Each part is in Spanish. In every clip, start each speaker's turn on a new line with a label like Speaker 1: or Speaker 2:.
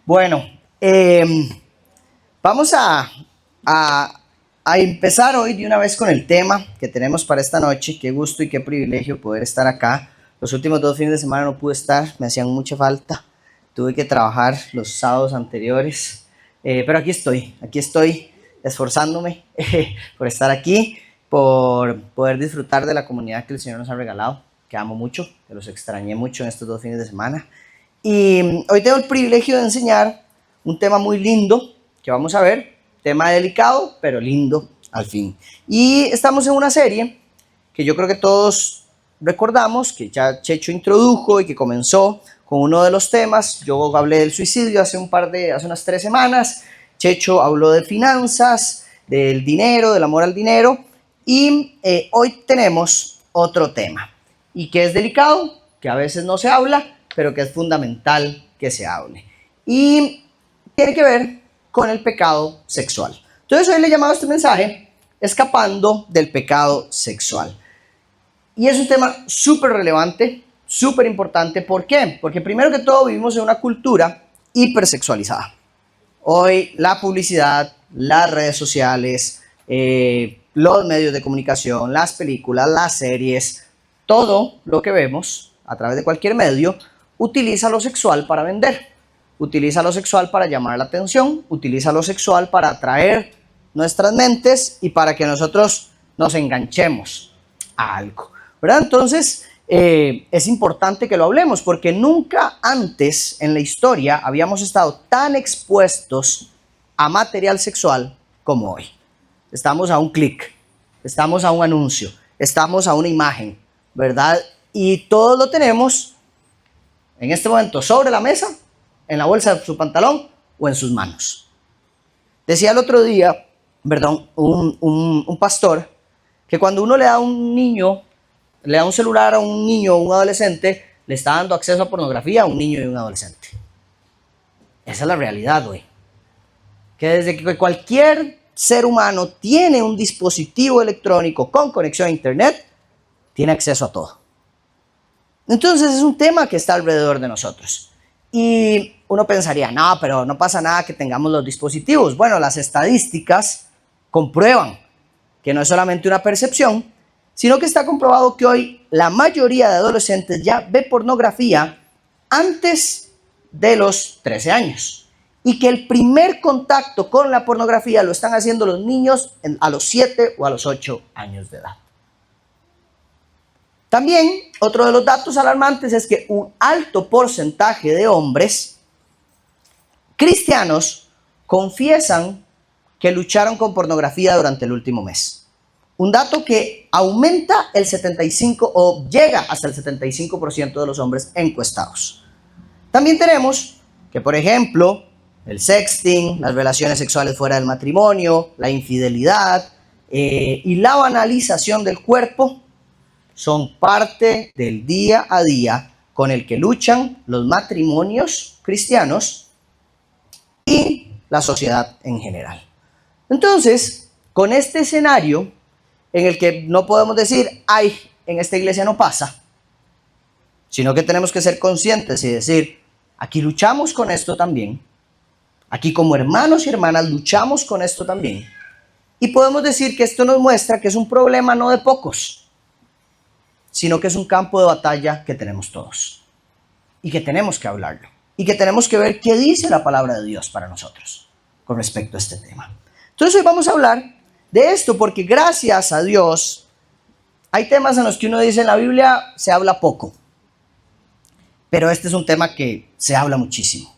Speaker 1: Bueno, vamos a empezar hoy de una vez con el tema que tenemos para esta noche. Qué gusto y qué privilegio poder estar acá. Los últimos 2 fines de semana no pude estar, me hacían mucha falta. Tuve que trabajar los sábados anteriores, pero aquí estoy esforzándome por estar aquí, por poder disfrutar de la comunidad que el Señor nos ha regalado, que amo mucho, que los extrañé mucho en estos 2 fines de semana. Y hoy tengo el privilegio de enseñar un tema muy lindo que vamos a ver, tema delicado pero lindo al fin. Y estamos en una serie que yo creo que todos recordamos, que ya Checho introdujo y que comenzó con uno de los temas. Yo hablé del suicidio hace unas 3 semanas, Checho habló de finanzas, del dinero, del amor al dinero, y hoy tenemos otro tema, y que es delicado, que a veces no se habla, pero que es fundamental que se hable. Y tiene que ver con el pecado sexual. Entonces hoy le he llamado a este mensaje Escapando del pecado sexual. Y es un tema súper relevante, súper importante. ¿Por qué? Porque primero que todo vivimos en una cultura hipersexualizada. Hoy la publicidad, las redes sociales, los medios de comunicación, las películas, las series, todo lo que vemos a través de cualquier medio utiliza lo sexual para vender, utiliza lo sexual para llamar la atención, utiliza lo sexual para atraer nuestras mentes y para que nosotros nos enganchemos a algo, ¿verdad? Entonces, es importante que lo hablemos porque nunca antes en la historia habíamos estado tan expuestos a material sexual como hoy. Estamos a un clic, estamos a un anuncio, estamos a una imagen, ¿verdad? Y todo lo tenemos en este momento sobre la mesa, en la bolsa de su pantalón o en sus manos. Decía el otro día, perdón, un pastor, que cuando uno le da un celular a un niño o un adolescente, le está dando acceso a pornografía a un niño y un adolescente. Esa es la realidad, güey. Que desde que cualquier ser humano tiene un dispositivo electrónico con conexión a internet, tiene acceso a todo. Entonces es un tema que está alrededor de nosotros. Y uno pensaría, no, pero no pasa nada que tengamos los dispositivos. Bueno, las estadísticas comprueban que no es solamente una percepción, sino que está comprobado que hoy la mayoría de adolescentes ya ve pornografía antes de los 13 años. Y que el primer contacto con la pornografía lo están haciendo los niños a los 7 o a los 8 años de edad. También, otro de los datos alarmantes es que un alto porcentaje de hombres cristianos confiesan que lucharon con pornografía durante el último mes. Un dato que aumenta el 75% o llega hasta el 75% de los hombres encuestados. También tenemos que, por ejemplo, el sexting, las relaciones sexuales fuera del matrimonio, la infidelidad y la banalización del cuerpo son parte del día a día con el que luchan los matrimonios cristianos y la sociedad en general. Entonces, con este escenario en el que no podemos decir, ay, en esta iglesia no pasa, sino que tenemos que ser conscientes y decir, aquí luchamos con esto también, aquí como hermanos y hermanas luchamos con esto también, y podemos decir que esto nos muestra que es un problema no de pocos, sino que es un campo de batalla que tenemos todos y que tenemos que hablarlo y que tenemos que ver qué dice la palabra de Dios para nosotros con respecto a este tema. Entonces hoy vamos a hablar de esto porque gracias a Dios hay temas en los que uno dice en la Biblia se habla poco, pero este es un tema que se habla muchísimo,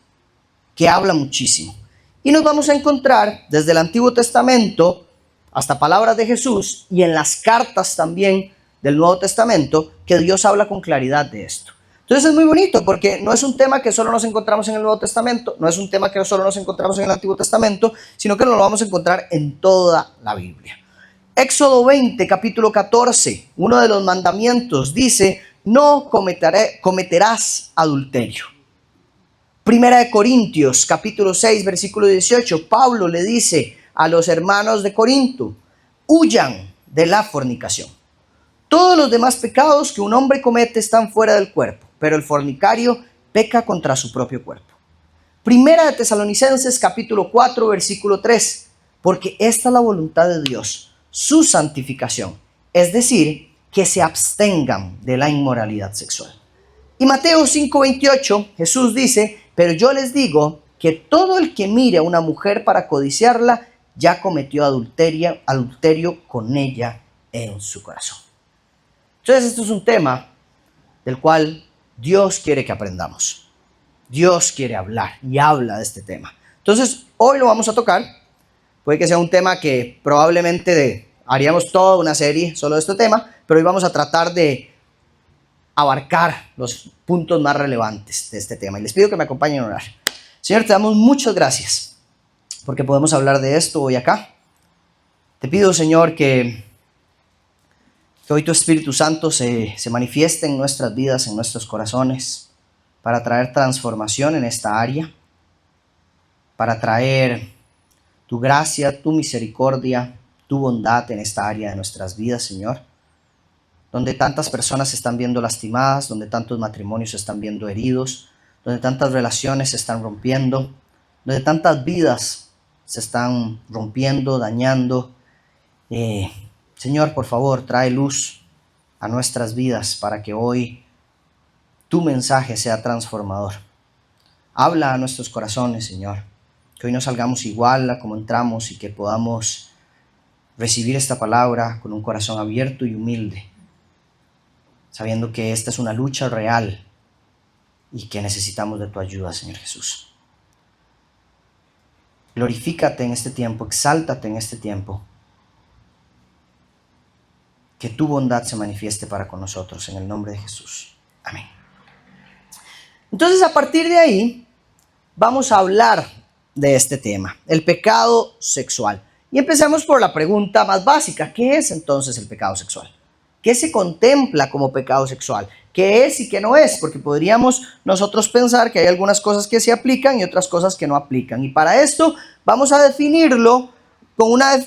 Speaker 1: que habla muchísimo. Y nos vamos a encontrar desde el Antiguo Testamento hasta palabras de Jesús y en las cartas también del Nuevo Testamento, que Dios habla con claridad de esto. Entonces es muy bonito porque no es un tema que solo nos encontramos en el Nuevo Testamento, no es un tema que solo nos encontramos en el Antiguo Testamento, sino que nos lo vamos a encontrar en toda la Biblia. Éxodo 20, capítulo 14, uno de los mandamientos dice, no cometerás adulterio. Primera de Corintios, capítulo 6, versículo 18, Pablo le dice a los hermanos de Corinto, huyan de la fornicación. Todos los demás pecados que un hombre comete están fuera del cuerpo, pero el fornicario peca contra su propio cuerpo. Primera de Tesalonicenses capítulo 4 versículo 3, porque esta es la voluntad de Dios, su santificación, es decir, que se abstengan de la inmoralidad sexual. Y Mateo 5:28, Jesús dice, pero yo les digo que todo el que mire a una mujer para codiciarla, ya cometió adulterio con ella en su corazón. Entonces esto es un tema del cual Dios quiere que aprendamos. Dios quiere hablar y habla de este tema. Entonces hoy lo vamos a tocar. Puede que sea un tema que probablemente haríamos toda una serie solo de este tema, pero hoy vamos a tratar de abarcar los puntos más relevantes de este tema. Y les pido que me acompañen a orar. Señor, te damos muchas gracias porque podemos hablar de esto hoy acá. Te pido, Señor, que hoy tu Espíritu Santo se manifieste en nuestras vidas, en nuestros corazones, para traer transformación en esta área, para traer tu gracia, tu misericordia, tu bondad en esta área de nuestras vidas, Señor. Donde tantas personas se están viendo lastimadas, donde tantos matrimonios se están viendo heridos, donde tantas relaciones se están rompiendo, donde tantas vidas se están rompiendo, dañando. Señor, por favor, trae luz a nuestras vidas para que hoy tu mensaje sea transformador. Habla a nuestros corazones, Señor, que hoy no salgamos igual a como entramos y que podamos recibir esta palabra con un corazón abierto y humilde, sabiendo que esta es una lucha real y que necesitamos de tu ayuda, Señor Jesús. Glorifícate en este tiempo, exáltate en este tiempo, que tu bondad se manifieste para con nosotros, en el nombre de Jesús. Amén. Entonces, a partir de ahí, vamos a hablar de este tema, el pecado sexual. Y empecemos por la pregunta más básica, ¿qué es entonces el pecado sexual? ¿Qué se contempla como pecado sexual? ¿Qué es y qué no es? Porque podríamos nosotros pensar que hay algunas cosas que se aplican y otras cosas que no aplican. Y para esto vamos a definirlo con una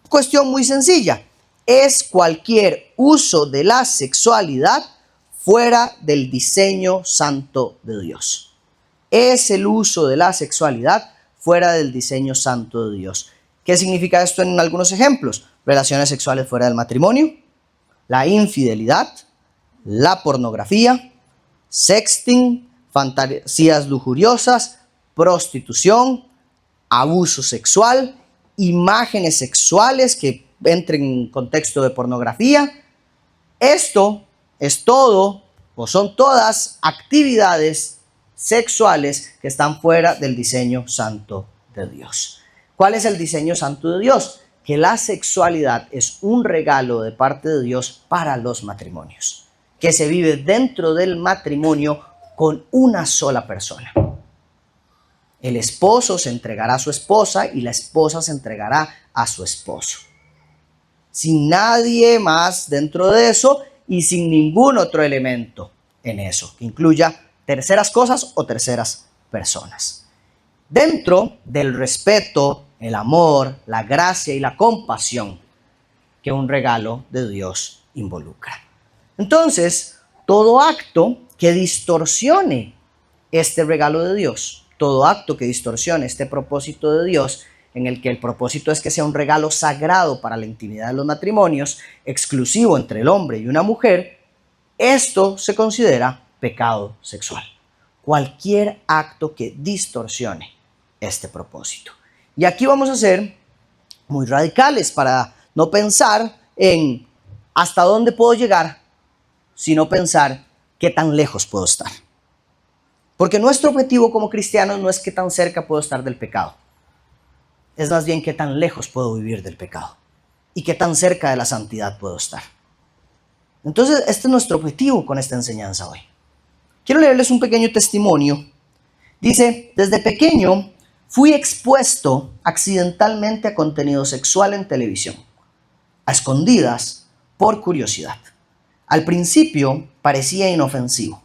Speaker 1: cuestión muy sencilla. Es cualquier uso de la sexualidad fuera del diseño santo de Dios. Es el uso de la sexualidad fuera del diseño santo de Dios. ¿Qué significa esto en algunos ejemplos? Relaciones sexuales fuera del matrimonio, la infidelidad, la pornografía, sexting, fantasías lujuriosas, prostitución, abuso sexual, imágenes sexuales que entren en contexto de pornografía. Esto es todo o son todas actividades sexuales que están fuera del diseño santo de Dios. ¿Cuál es el diseño santo de Dios? Que la sexualidad es un regalo de parte de Dios para los matrimonios, que se vive dentro del matrimonio con una sola persona. El esposo se entregará a su esposa y la esposa se entregará a su esposo. Sin nadie más dentro de eso y sin ningún otro elemento en eso, que incluya terceras cosas o terceras personas. Dentro del respeto, el amor, la gracia y la compasión que un regalo de Dios involucra. Entonces, todo acto que distorsione este regalo de Dios, todo acto que distorsione este propósito de Dios, en el que el propósito es que sea un regalo sagrado para la intimidad de los matrimonios, exclusivo entre el hombre y una mujer, esto se considera pecado sexual. Cualquier acto que distorsione este propósito. Y aquí vamos a ser muy radicales para no pensar en hasta dónde puedo llegar, sino pensar qué tan lejos puedo estar. Porque nuestro objetivo como cristianos no es qué tan cerca puedo estar del pecado. Es más bien qué tan lejos puedo vivir del pecado y qué tan cerca de la santidad puedo estar. Entonces, este es nuestro objetivo con esta enseñanza hoy. Quiero leerles un pequeño testimonio. Dice, desde pequeño fui expuesto accidentalmente a contenido sexual en televisión, a escondidas por curiosidad. Al principio parecía inofensivo.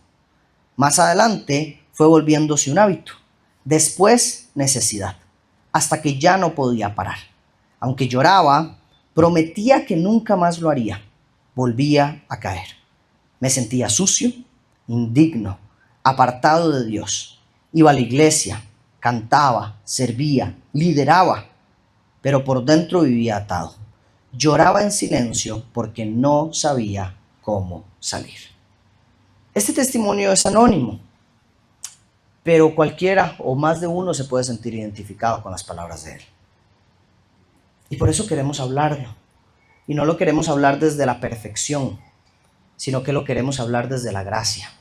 Speaker 1: Más adelante fue volviéndose un hábito. Después necesidad. Hasta que ya no podía parar. Aunque lloraba, prometía que nunca más lo haría. Volvía a caer. Me sentía sucio, indigno, apartado de Dios. Iba a la iglesia, cantaba, servía, lideraba, pero por dentro vivía atado. Lloraba en silencio porque no sabía cómo salir. Este testimonio es anónimo, pero cualquiera o más de uno se puede sentir identificado con las palabras de él. Y por eso queremos hablarlo. Y no lo queremos hablar desde la perfección, sino que lo queremos hablar desde la gracia,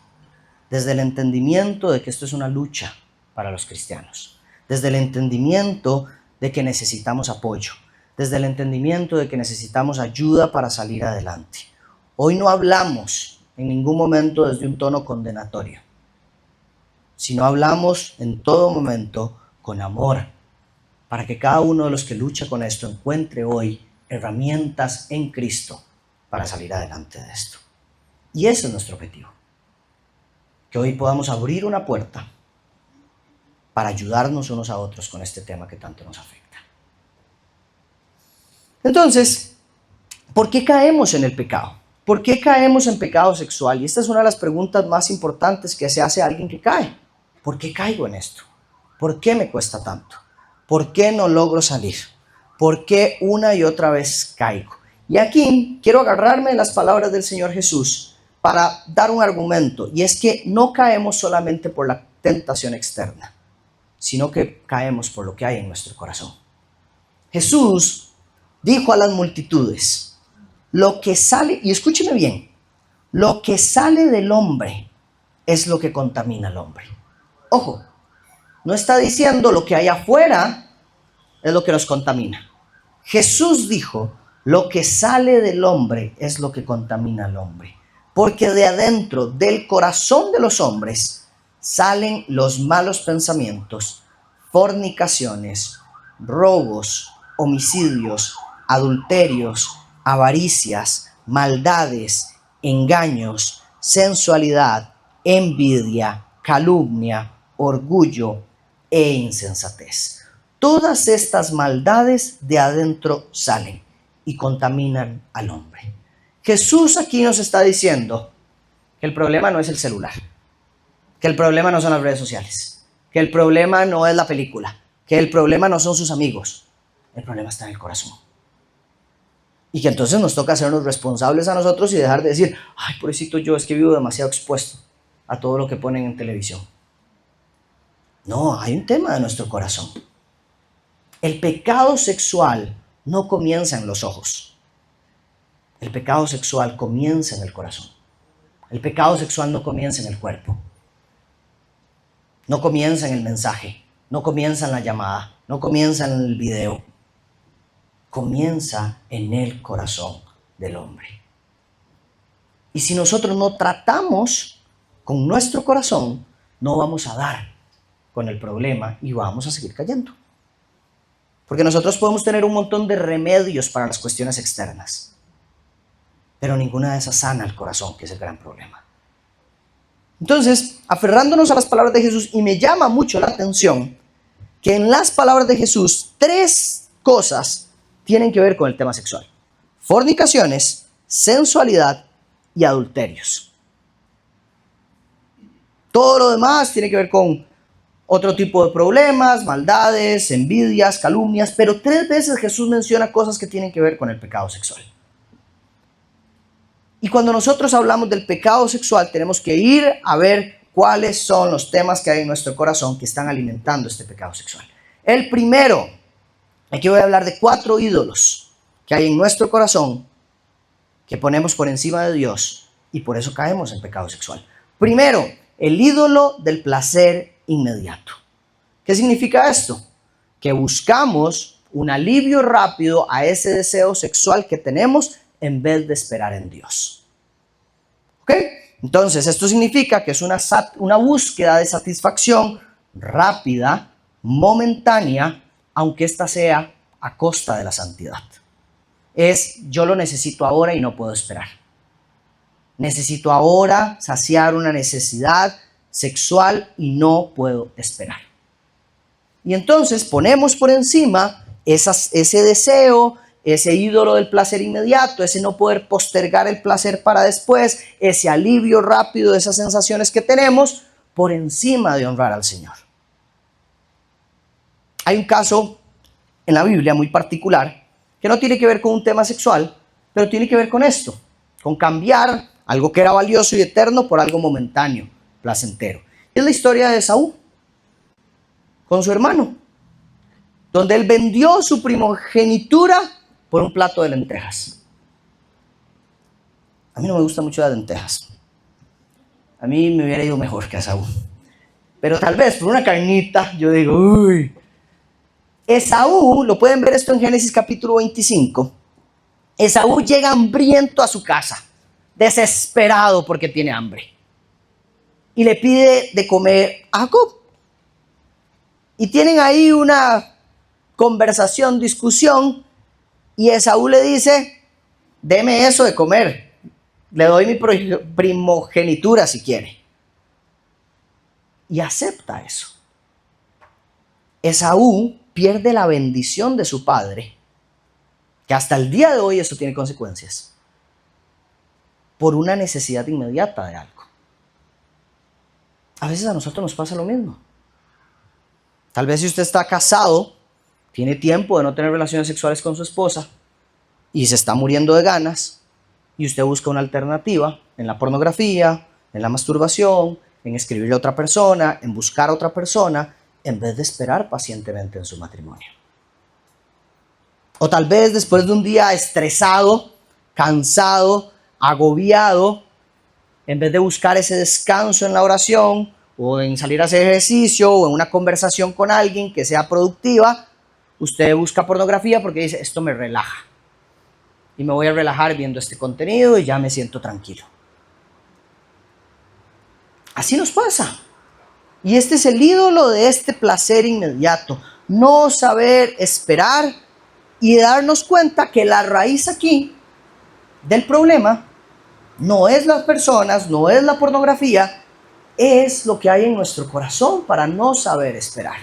Speaker 1: desde el entendimiento de que esto es una lucha para los cristianos, desde el entendimiento de que necesitamos apoyo, desde el entendimiento de que necesitamos ayuda para salir adelante. Hoy no hablamos en ningún momento desde un tono condenatorio, sino hablamos en todo momento con amor, para que cada uno de los que lucha con esto encuentre hoy herramientas en Cristo para salir adelante de esto. Y ese es nuestro objetivo, que hoy podamos abrir una puerta para ayudarnos unos a otros con este tema que tanto nos afecta. Entonces, ¿por qué caemos en el pecado? ¿Por qué caemos en pecado sexual? Y esta es una de las preguntas más importantes que se hace a alguien que cae. ¿Por qué caigo en esto? ¿Por qué me cuesta tanto? ¿Por qué no logro salir? ¿Por qué una y otra vez caigo? Y aquí quiero agarrarme de las palabras del Señor Jesús para dar un argumento, y es que no caemos solamente por la tentación externa, sino que caemos por lo que hay en nuestro corazón. Jesús dijo a las multitudes, lo que sale, y escúcheme bien, lo que sale del hombre es lo que contamina al hombre. Ojo, no está diciendo lo que hay afuera es lo que nos contamina. Jesús dijo, lo que sale del hombre es lo que contamina al hombre. Porque de adentro, del corazón de los hombres, salen los malos pensamientos, fornicaciones, robos, homicidios, adulterios, avaricias, maldades, engaños, sensualidad, envidia, calumnia, orgullo e insensatez. Todas estas maldades de adentro salen y contaminan al hombre. Jesús aquí nos está diciendo que el problema no es el celular, que el problema no son las redes sociales, que el problema no es la película, que el problema no son sus amigos, el problema está en el corazón. Y que entonces nos toca hacernos responsables a nosotros y dejar de decir, ay, pobrecito yo, es que vivo demasiado expuesto a todo lo que ponen en televisión. No, hay un tema de nuestro corazón. El pecado sexual no comienza en los ojos. El pecado sexual comienza en el corazón. El pecado sexual no comienza en el cuerpo. No comienza en el mensaje. No comienza en la llamada. No comienza en el video. Comienza en el corazón del hombre. Y si nosotros no tratamos con nuestro corazón, no vamos a dar con el problema y vamos a seguir cayendo. Porque nosotros podemos tener un montón de remedios para las cuestiones externas, pero ninguna de esas sana el corazón, que es el gran problema. Entonces, aferrándonos a las palabras de Jesús, y me llama mucho la atención que en las palabras de Jesús 3 cosas tienen que ver con el tema sexual: fornicaciones, sensualidad y adulterios. Todo lo demás tiene que ver con otro tipo de problemas, maldades, envidias, calumnias, pero 3 veces Jesús menciona cosas que tienen que ver con el pecado sexual. Y cuando nosotros hablamos del pecado sexual, tenemos que ir a ver cuáles son los temas que hay en nuestro corazón que están alimentando este pecado sexual. El primero, aquí voy a hablar de 4 ídolos que hay en nuestro corazón que ponemos por encima de Dios y por eso caemos en pecado sexual. Primero, el ídolo del placer inmediato. ¿Qué significa esto? Que buscamos un alivio rápido a ese deseo sexual que tenemos en vez de esperar en Dios. ¿Ok? Entonces, esto significa que es una búsqueda de satisfacción rápida, momentánea, aunque esta sea a costa de la santidad. Yo lo necesito ahora y no puedo esperar. Necesito ahora saciar una necesidad sexual y no puedo esperar. Y entonces ponemos por encima ese deseo, ese ídolo del placer inmediato, ese no poder postergar el placer para después, ese alivio rápido de esas sensaciones que tenemos, por encima de honrar al Señor. Hay un caso en la Biblia muy particular que no tiene que ver con un tema sexual, pero tiene que ver con esto, con cambiar algo que era valioso y eterno por algo momentáneo, placentero. Es la historia de Esaú con su hermano, donde él vendió su primogenitura por un plato de lentejas. A mí no me gustan mucho las lentejas. A mí me hubiera ido mejor que a Esaú. Pero tal vez por una carnita, yo digo, uy. Esaú, lo pueden ver esto en Génesis capítulo 25. Esaú llega hambriento a su casa, desesperado porque tiene hambre. Y le pide de comer a Jacob. Y tienen ahí una conversación, discusión. Y Esaú le dice, deme eso de comer. Le doy mi primogenitura si quiere. Y acepta eso. Esaú pierde la bendición de su padre, que hasta el día de hoy eso tiene consecuencias, por una necesidad inmediata de algo. A veces a nosotros nos pasa lo mismo. Tal vez si usted está casado, tiene tiempo de no tener relaciones sexuales con su esposa y se está muriendo de ganas, y usted busca una alternativa en la pornografía, en la masturbación, en escribirle a otra persona, en buscar a otra persona, en vez de esperar pacientemente en su matrimonio. O tal vez después de un día estresado, cansado, agobiado, en vez de buscar ese descanso en la oración, o en salir a hacer ejercicio, o en una conversación con alguien que sea productiva, usted busca pornografía porque dice, esto me relaja. Y me voy a relajar viendo este contenido y ya me siento tranquilo. Así nos pasa. Y este es el ídolo de este placer inmediato. No saber esperar y darnos cuenta que la raíz aquí del problema no es las personas, no es la pornografía, es lo que hay en nuestro corazón para no saber esperar.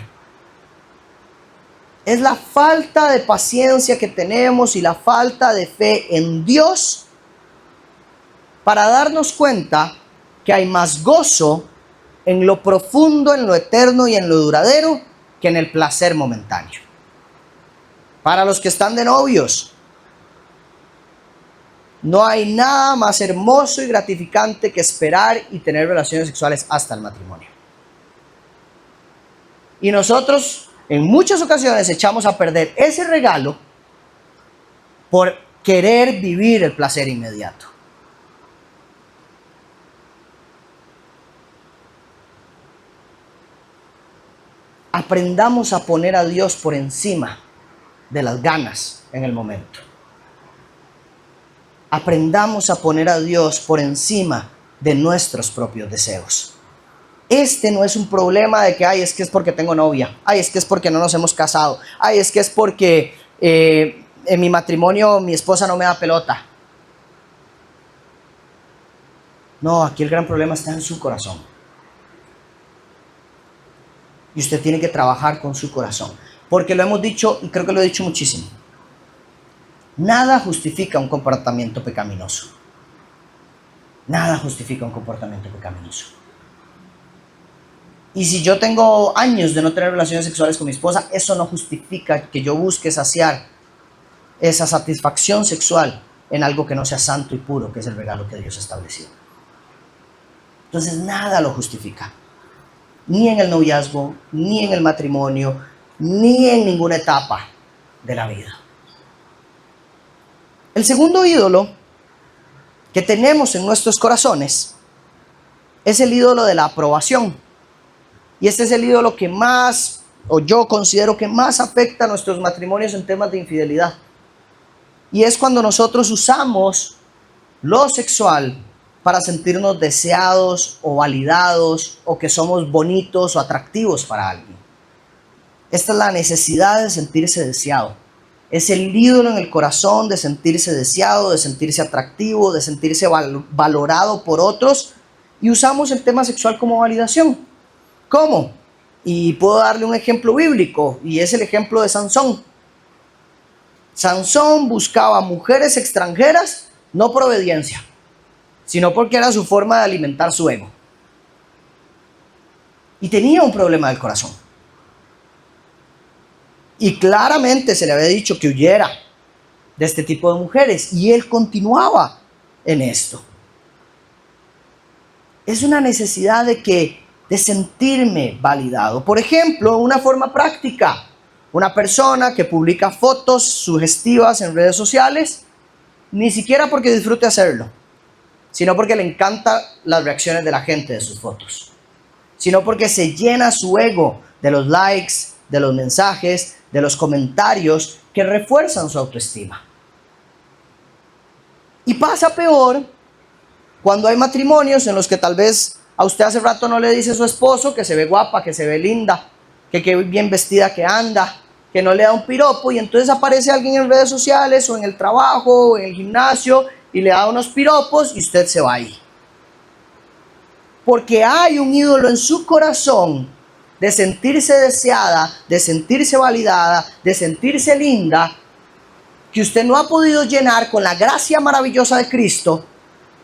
Speaker 1: Es la falta de paciencia que tenemos y la falta de fe en Dios para darnos cuenta que hay más gozo en lo profundo, en lo eterno y en lo duradero que en el placer momentáneo. Para los que están de novios, no hay nada más hermoso y gratificante que esperar y tener relaciones sexuales hasta el matrimonio. Y nosotros en muchas ocasiones echamos a perder ese regalo por querer vivir el placer inmediato. Aprendamos a poner a Dios por encima de las ganas en el momento. Aprendamos a poner a Dios por encima de nuestros propios deseos. Este no es un problema de que, ay, es que es porque tengo novia, ay, es que es porque no nos hemos casado, ay, es que es porque en mi matrimonio mi esposa no me da pelota. No, aquí el gran problema está en su corazón. Y usted tiene que trabajar con su corazón. Porque lo hemos dicho, y creo que lo he dicho muchísimo. Nada justifica un comportamiento pecaminoso. Nada justifica un comportamiento pecaminoso. Y si yo tengo años de no tener relaciones sexuales con mi esposa, eso no justifica que yo busque saciar esa satisfacción sexual en algo que no sea santo y puro, que es el regalo que Dios estableció. Entonces nada lo justifica. Ni en el noviazgo, ni en el matrimonio, ni en ninguna etapa de la vida. El segundo ídolo que tenemos en nuestros corazones es el ídolo de la aprobación. Y este es el ídolo que más, o yo considero que más afecta a nuestros matrimonios en temas de infidelidad. Y es cuando nosotros usamos lo sexual para sentirnos deseados o validados, o que somos bonitos o atractivos para alguien. Esta es la necesidad de sentirse deseado. Es el ídolo en el corazón de sentirse deseado, de sentirse atractivo, de sentirse valorado por otros. Y usamos el tema sexual como validación. ¿Cómo? Y puedo darle un ejemplo bíblico, y es el ejemplo de Sansón. Sansón buscaba mujeres extranjeras, no por obediencia, sino porque era su forma de alimentar su ego. y tenía un problema del corazón. Y claramente se le había dicho que huyera de este tipo de mujeres y él continuaba en esto. Es una necesidad de sentirme validado. Por ejemplo, una forma práctica, una persona que publica fotos sugestivas en redes sociales, ni siquiera porque disfrute hacerlo, sino porque le encantan las reacciones de la gente de sus fotos, sino porque se llena su ego de los likes, de los mensajes, de los comentarios que refuerzan su autoestima. Y pasa peor cuando hay matrimonios en los que tal vez a usted hace rato no le dice a su esposo que se ve guapa, que se ve linda, que qué bien vestida que anda, que no le da un piropo, y entonces aparece alguien en redes sociales o en el trabajo o en el gimnasio y le da unos piropos y usted se va ahí. Porque hay un ídolo en su corazón de sentirse deseada, de sentirse validada, de sentirse linda, que usted no ha podido llenar con la gracia maravillosa de Cristo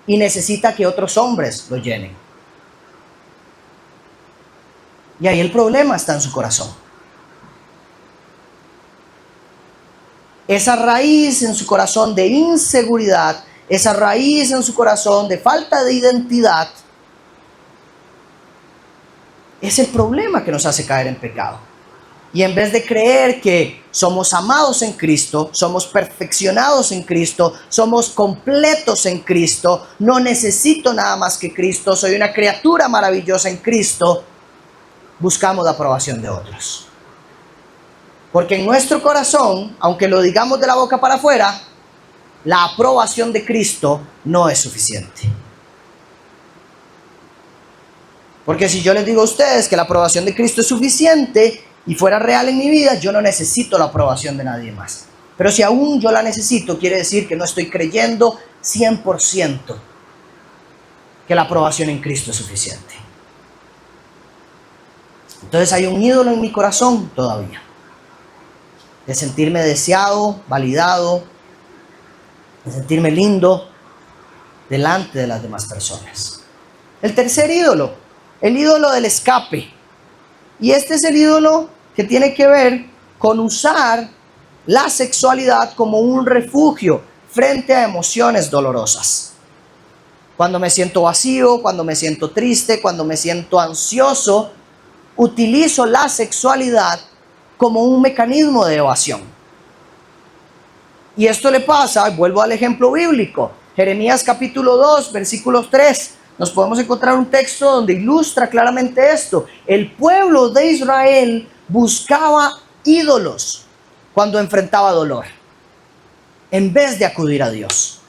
Speaker 1: y necesita que otros hombres lo llenen. Y ahí el problema está en su corazón. Esa raíz en su corazón de inseguridad, esa raíz en su corazón de falta de identidad, es el problema que nos hace caer en pecado. Y en vez de creer que somos amados en Cristo, somos perfeccionados en Cristo, somos completos en Cristo, no necesito nada más que Cristo, soy una criatura maravillosa en Cristo, buscamos la aprobación de otros. Porque en nuestro corazón, aunque lo digamos de la boca para afuera, la aprobación de Cristo no es suficiente. Porque si yo les digo a ustedes que la aprobación de Cristo es suficiente y fuera real en mi vida, yo no necesito la aprobación de nadie más. Pero si aún yo la necesito, quiere decir que no estoy creyendo 100% que la aprobación en Cristo es suficiente. Entonces hay un ídolo en mi corazón todavía, de sentirme deseado, validado, de sentirme lindo delante de las demás personas. El tercer ídolo, el ídolo del escape. Y este es el ídolo que tiene que ver con usar la sexualidad como un refugio frente a emociones dolorosas. Cuando me siento vacío, cuando me siento triste, cuando me siento ansioso, utilizo la sexualidad como un mecanismo de evasión. Y esto le pasa, vuelvo al ejemplo bíblico, Jeremías capítulo 2, versículos 3. Nos podemos encontrar un texto donde ilustra claramente esto. El pueblo de Israel buscaba ídolos cuando enfrentaba dolor, en vez de acudir a Dios.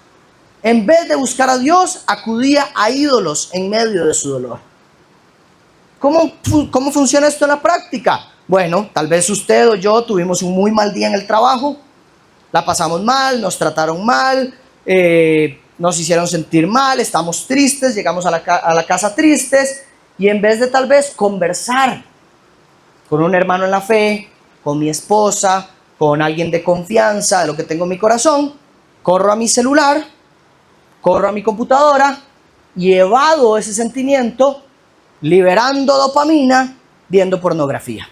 Speaker 1: En vez de buscar a Dios, acudía a ídolos en medio de su dolor. ¿Cómo funciona esto en la práctica? Bueno, tal vez usted o yo tuvimos un muy mal día en el trabajo, la pasamos mal, nos trataron mal, nos hicieron sentir mal, estamos tristes, llegamos a la casa tristes, y en vez de tal vez conversar con un hermano en la fe, con mi esposa, con alguien de confianza de lo que tengo en mi corazón, corro a mi celular, corro a mi computadora y evado ese sentimiento liberando dopamina viendo pornografía,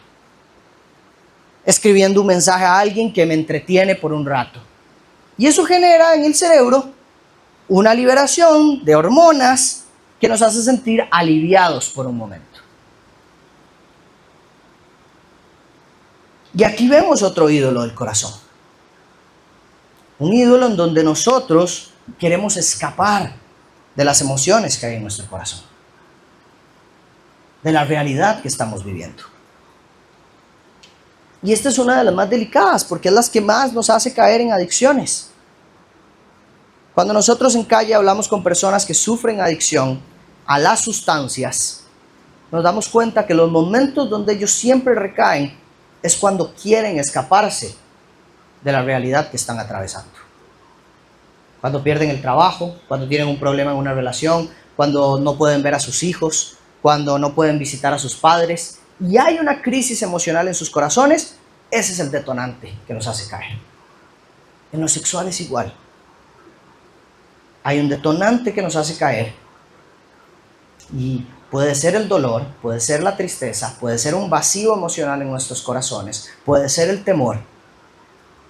Speaker 1: escribiendo un mensaje a alguien que me entretiene por un rato. Y eso genera en el cerebro una liberación de hormonas que nos hace sentir aliviados por un momento. Y aquí vemos otro ídolo del corazón. Un ídolo en donde nosotros queremos escapar de las emociones que hay en nuestro corazón, de la realidad que estamos viviendo. Y esta es una de las más delicadas porque es la que más nos hace caer en adicciones. Cuando nosotros en calle hablamos con personas que sufren adicción a las sustancias, nos damos cuenta que los momentos donde ellos siempre recaen es cuando quieren escaparse de la realidad que están atravesando. Cuando pierden el trabajo, cuando tienen un problema en una relación, cuando no pueden ver a sus hijos, cuando no pueden visitar a sus padres y hay una crisis emocional en sus corazones, ese es el detonante que nos hace caer. En lo sexual es igual. Hay un detonante que nos hace caer y puede ser el dolor, puede ser la tristeza, puede ser un vacío emocional en nuestros corazones, puede ser el temor.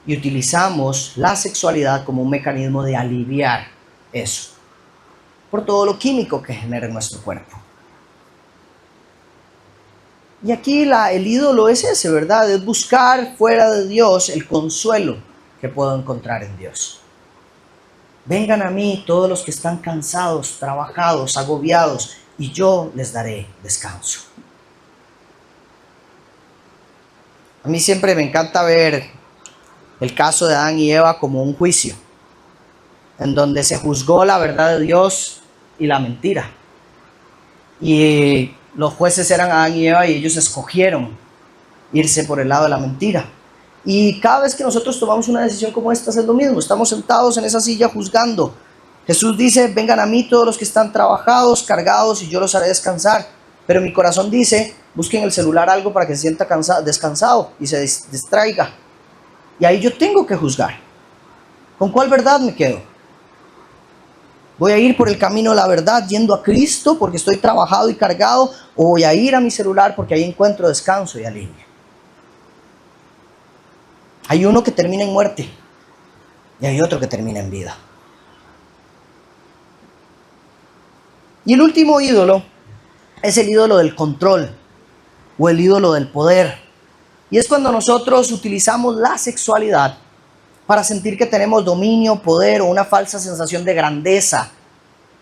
Speaker 1: Y utilizamos la sexualidad como un mecanismo de aliviar eso, por todo lo químico que genera en nuestro cuerpo. Y aquí el ídolo es ese, ¿verdad? Es buscar fuera de Dios el consuelo que puedo encontrar en Dios. Vengan a mí todos los que están cansados, trabajados, agobiados, y yo les daré descanso. A mí siempre me encanta ver el caso de Adán y Eva como un juicio, en donde se juzgó la verdad de Dios y la mentira. Y los jueces eran Adán y Eva y ellos escogieron irse por el lado de la mentira. Y cada vez que nosotros tomamos una decisión como esta es lo mismo, estamos sentados en esa silla juzgando. Jesús dice, vengan a mí todos los que están trabajados, cargados, y yo los haré descansar. Pero mi corazón dice, busquen el celular algo para que se sienta descansado y se distraiga. Y ahí yo tengo que juzgar. ¿Con cuál verdad me quedo? ¿Voy a ir por el camino de la verdad yendo a Cristo porque estoy trabajado y cargado? ¿O voy a ir a mi celular porque ahí encuentro descanso y alivio? Hay uno que termina en muerte y hay otro que termina en vida. Y el último ídolo es el ídolo del control o el ídolo del poder. Y es cuando nosotros utilizamos la sexualidad para sentir que tenemos dominio, poder o una falsa sensación de grandeza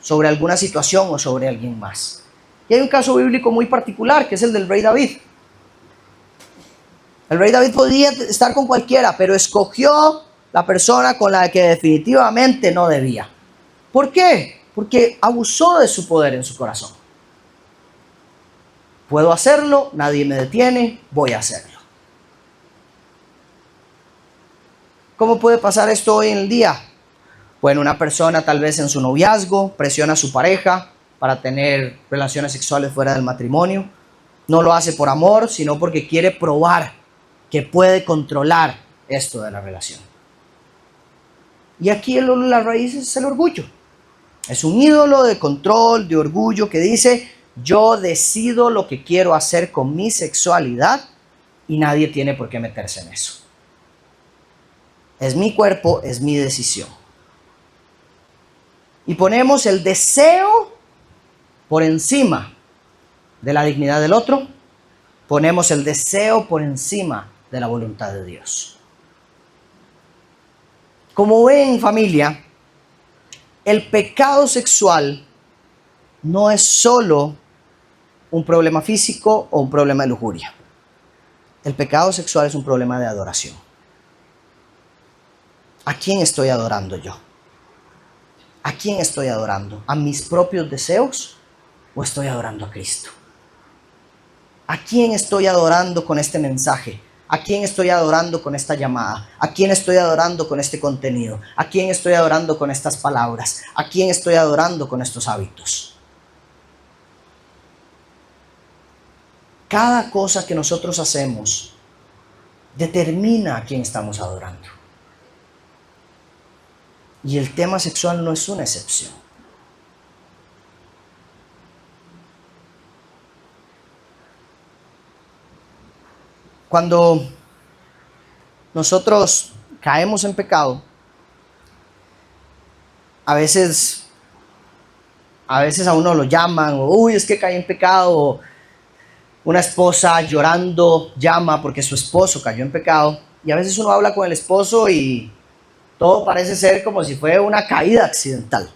Speaker 1: sobre alguna situación o sobre alguien más. Y hay un caso bíblico muy particular que es el del rey David. El rey David podía estar con cualquiera, pero escogió la persona con la que definitivamente no debía. ¿Por qué? Porque abusó de su poder en su corazón. Puedo hacerlo, nadie me detiene, voy a hacerlo. ¿Cómo puede pasar esto hoy en el día? Bueno, una persona tal vez en su noviazgo presiona a su pareja para tener relaciones sexuales fuera del matrimonio. No lo hace por amor, sino porque quiere probar que puede controlar esto de la relación. Y aquí la raíz es el orgullo. Es un ídolo de control, de orgullo que dice, yo decido lo que quiero hacer con mi sexualidad y nadie tiene por qué meterse en eso. Es mi cuerpo, es mi decisión. Y ponemos el deseo por encima de la dignidad del otro. Ponemos el deseo por encima de la voluntad de Dios. Como ven, familia, el pecado sexual no es solo un problema físico o un problema de lujuria. El pecado sexual es un problema de adoración. ¿A quién estoy adorando yo? ¿A quién estoy adorando? ¿A mis propios deseos o estoy adorando a Cristo? ¿A quién estoy adorando con este mensaje? ¿A quién estoy adorando con esta llamada? ¿A quién estoy adorando con este contenido? ¿A quién estoy adorando con estas palabras? ¿A quién estoy adorando con estos hábitos? Cada cosa que nosotros hacemos determina a quién estamos adorando. Y el tema sexual no es una excepción. Cuando nosotros caemos en pecado, a veces a uno lo llaman, o uy, es que caí en pecado, o una esposa llorando llama porque su esposo cayó en pecado, y a veces uno habla con el esposo y todo parece ser como si fuera una caída accidental.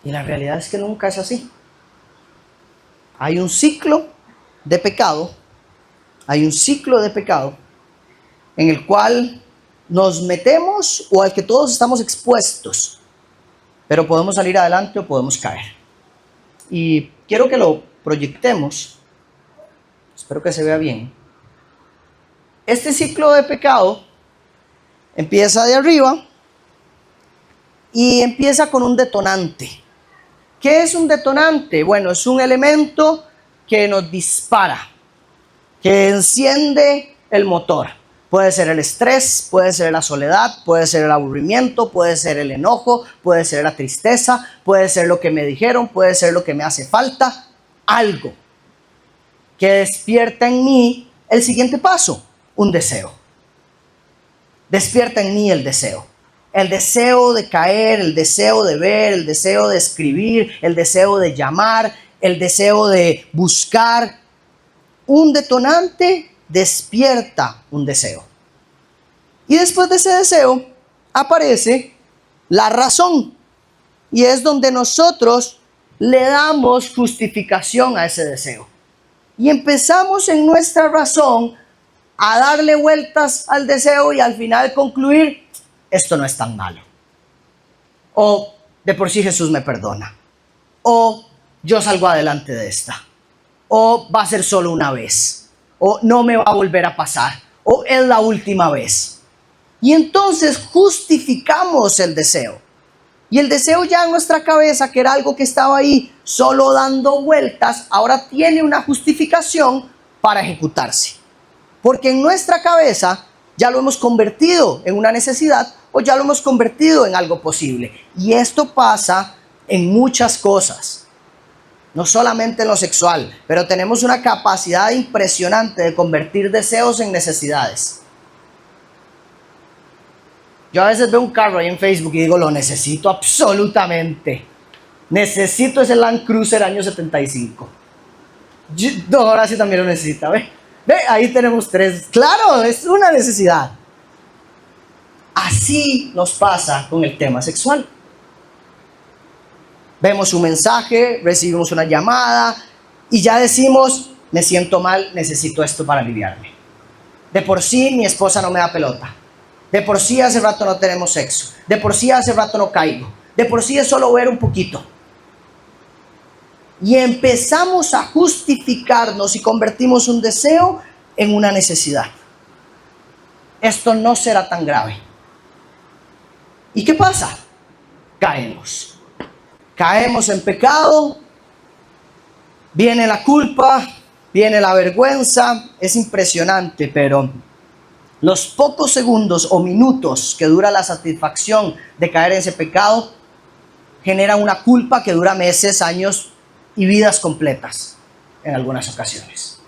Speaker 1: Y la realidad es que nunca es así. Hay un ciclo de pecado, en el cual nos metemos o al que todos estamos expuestos, pero podemos salir adelante o podemos caer. Y quiero que lo proyectemos, espero que se vea bien. Este ciclo de pecado empieza de arriba y empieza con un detonante. ¿Qué es un detonante? Bueno, es un elemento que nos dispara, que enciende el motor. Puede ser el estrés, puede ser la soledad, puede ser el aburrimiento, puede ser el enojo, puede ser la tristeza, puede ser lo que me dijeron, puede ser lo que me hace falta. Algo que despierta en mí el siguiente paso, un deseo. Despierta en mí el deseo. El deseo de caer, el deseo de ver, el deseo de escribir, el deseo de llamar, el deseo de buscar. Un detonante despierta un deseo. Y después de ese deseo aparece la razón. Y es donde nosotros le damos justificación a ese deseo. Y empezamos en nuestra razón a darle vueltas al deseo y al final concluir, esto no es tan malo. O de por sí Jesús me perdona. O yo salgo adelante de esta. O va a ser solo una vez. O no me va a volver a pasar. O es la última vez. Y entonces justificamos el deseo. Y el deseo ya en nuestra cabeza, que era algo que estaba ahí solo dando vueltas, ahora tiene una justificación para ejecutarse. Porque en nuestra cabeza ya lo hemos convertido en una necesidad o ya lo hemos convertido en algo posible. Y esto pasa en muchas cosas. No solamente en lo sexual, pero tenemos una capacidad impresionante de convertir deseos en necesidades. Yo a veces veo un carro ahí en Facebook y digo, lo necesito absolutamente. Necesito ese Land Cruiser año 75. No, ahora sí también lo necesita, ¿ve? Ve, ahí tenemos 3. Claro, es una necesidad. Así nos pasa con el tema sexual. Vemos un mensaje, recibimos una llamada y ya decimos, me siento mal, necesito esto para aliviarme. De por sí mi esposa no me da pelota. De por sí hace rato no tenemos sexo. De por sí hace rato no caigo. De por sí es solo ver un poquito. Y empezamos a justificarnos y convertimos un deseo en una necesidad. Esto no será tan grave. ¿Y qué pasa? Caemos. Caemos en pecado. Viene la culpa. Viene la vergüenza. Es impresionante, pero los pocos segundos o minutos que dura la satisfacción de caer en ese pecado genera una culpa que dura meses, años y vidas completas en algunas ocasiones.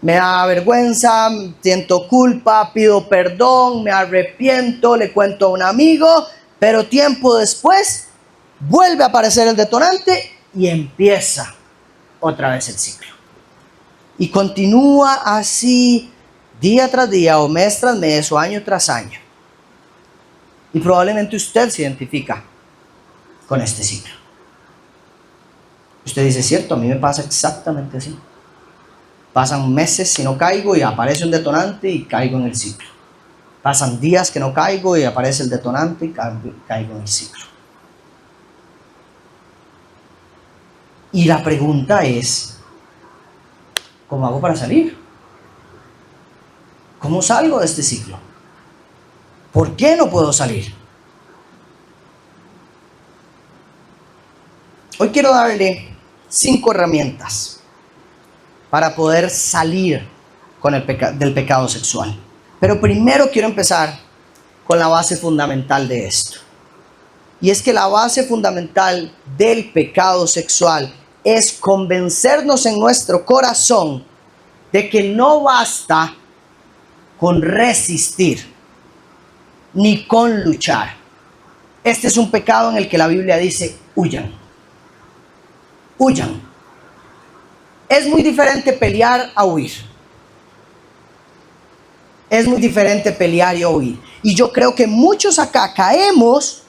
Speaker 1: Me da vergüenza, siento culpa, pido perdón, me arrepiento, le cuento a un amigo, pero tiempo después vuelve a aparecer el detonante y empieza otra vez el ciclo. Y continúa así día tras día o mes tras mes o año tras año. Y probablemente usted se identifica con este ciclo. Usted dice, cierto, a mí me pasa exactamente así. Pasan meses y no caigo y aparece un detonante y caigo en el ciclo. Pasan días que no caigo y aparece el detonante y caigo en el ciclo. Y la pregunta es, ¿cómo hago para salir? ¿Cómo salgo de este ciclo? ¿Por qué no puedo salir? Hoy quiero darle 5 herramientas para poder salir del pecado sexual. Pero primero quiero empezar con la base fundamental de esto. Y es que la base fundamental del pecado sexual es convencernos en nuestro corazón de que no basta con resistir ni con luchar. Este es un pecado en el que la Biblia dice, huyan. Huyan. Es muy diferente pelear a huir. Es muy diferente pelear y huir. Y yo creo que muchos acá caemos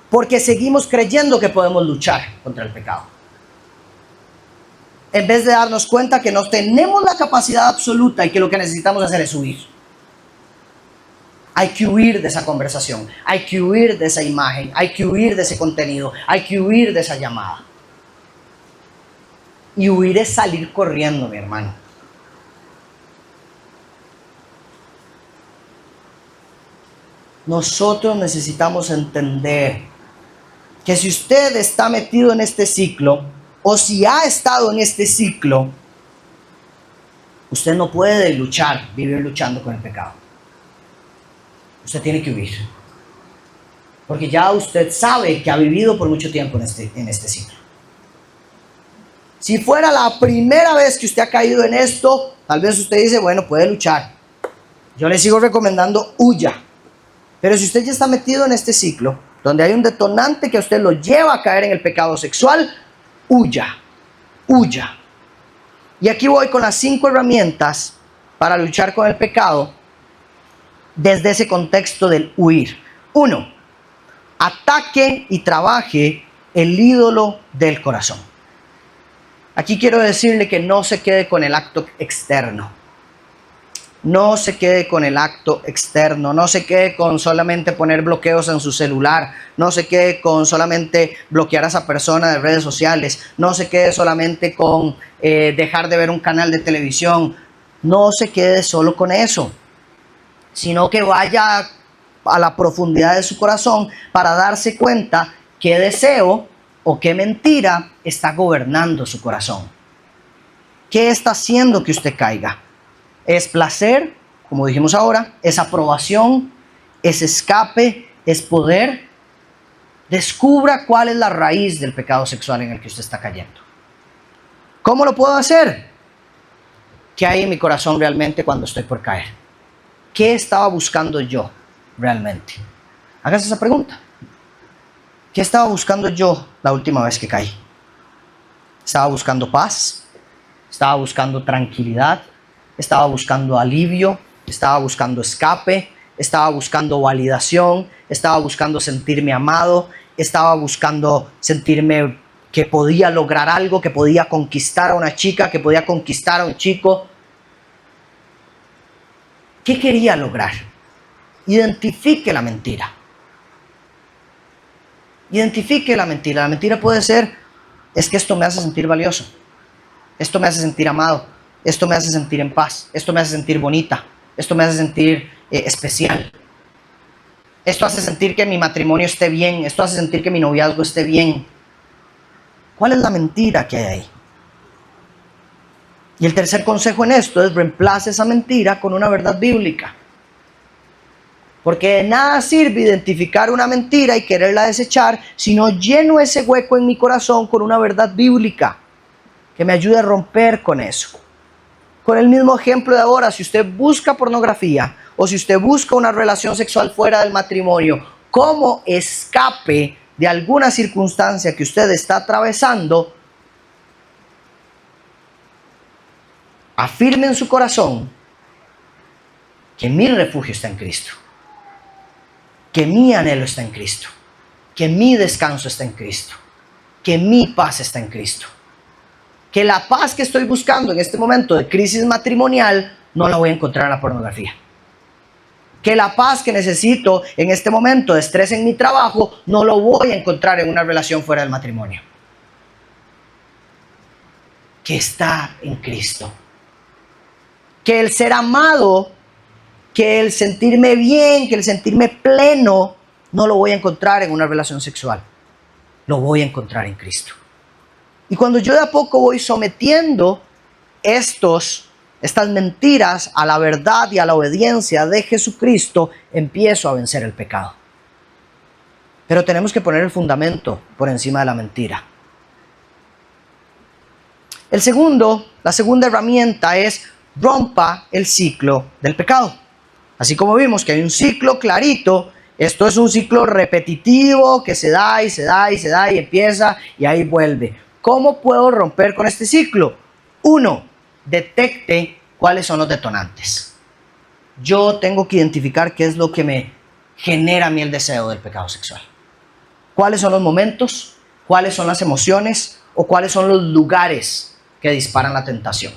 Speaker 1: porque seguimos creyendo que podemos luchar contra el pecado. En vez de darnos cuenta que no tenemos la capacidad absoluta y que lo que necesitamos hacer es huir. Hay que huir de esa conversación, hay que huir de esa imagen, hay que huir de ese contenido, hay que huir de esa llamada. Y huir es salir corriendo, mi hermano. Nosotros necesitamos entender que si usted está metido en este ciclo, o si ha estado en este ciclo, Usted no puede luchar, vivir luchando con el pecado. Usted tiene que huir. Porque ya usted sabe que ha vivido por mucho tiempo en este ciclo. Si fuera la primera vez que usted ha caído en esto, tal vez usted dice, bueno, puede luchar. Yo le sigo recomendando, huya. Pero si usted ya está metido en este ciclo, donde hay un detonante que a usted lo lleva a caer en el pecado sexual, huya, huya. Y aquí voy con las 5 herramientas para luchar con el pecado desde ese contexto del huir. 1. Ataque y trabaje el ídolo del corazón. Aquí quiero decirle que no se quede con el acto externo. No se quede con el acto externo, no se quede con solamente poner bloqueos en su celular, no se quede con solamente bloquear a esa persona de redes sociales, no se quede solamente con dejar de ver un canal de televisión, no se quede solo con eso, sino que vaya a la profundidad de su corazón para darse cuenta qué deseo o qué mentira está gobernando su corazón. ¿Qué está haciendo que usted caiga? ¿Es placer, como dijimos ahora? ¿Es aprobación? ¿Es escape? ¿Es poder? Descubra cuál es la raíz del pecado sexual en el que usted está cayendo. ¿Cómo lo puedo hacer? ¿Qué hay en mi corazón realmente cuando estoy por caer? ¿Qué estaba buscando yo realmente? Hágase esa pregunta. ¿Qué estaba buscando yo la última vez que caí? ¿Estaba buscando paz? ¿Estaba buscando tranquilidad? ¿Estaba buscando alivio? ¿Estaba buscando escape? ¿Estaba buscando validación? ¿Estaba buscando sentirme amado? ¿Estaba buscando sentirme que podía lograr algo, que podía conquistar a una chica, que podía conquistar a un chico? ¿Qué quería lograr? Identifique la mentira. Identifique la mentira. La mentira puede ser, es que esto me hace sentir valioso. Esto me hace sentir amado. Esto me hace sentir en paz. Esto me hace sentir bonita. Esto me hace sentir especial. Esto hace sentir que mi matrimonio esté bien. Esto hace sentir que mi noviazgo esté bien. ¿Cuál es la mentira que hay ahí? Y el tercer consejo en esto es reemplace esa mentira con una verdad bíblica. Porque de nada sirve identificar una mentira y quererla desechar si no lleno ese hueco en mi corazón con una verdad bíblica que me ayude a romper con eso. Con el mismo ejemplo de ahora, si usted busca pornografía o si usted busca una relación sexual fuera del matrimonio como escape de alguna circunstancia que usted está atravesando, afirme en su corazón que mi refugio está en Cristo, que mi anhelo está en Cristo, que mi descanso está en Cristo, que mi paz está en Cristo, que la paz que estoy buscando en este momento de crisis matrimonial no la voy a encontrar en la pornografía, que la paz que necesito en este momento de estrés en mi trabajo no lo voy a encontrar en una relación fuera del matrimonio, que está en Cristo, que el ser amado, que el sentirme bien, que el sentirme pleno, no lo voy a encontrar en una relación sexual. Lo voy a encontrar en Cristo. Y cuando yo de a poco voy sometiendo estas mentiras a la verdad y a la obediencia de Jesucristo, empiezo a vencer el pecado. Pero tenemos que poner el fundamento por encima de la mentira. La segunda herramienta es rompa el ciclo del pecado. Así como vimos que hay un ciclo clarito, esto es un ciclo repetitivo que se da y se da y se da y empieza y ahí vuelve. ¿Cómo puedo romper con este ciclo? 1. Detecte cuáles son los detonantes. Yo tengo que identificar qué es lo que me genera a mí el deseo del pecado sexual. ¿Cuáles son los momentos? ¿Cuáles son las emociones? ¿O cuáles son los lugares que disparan la tentación?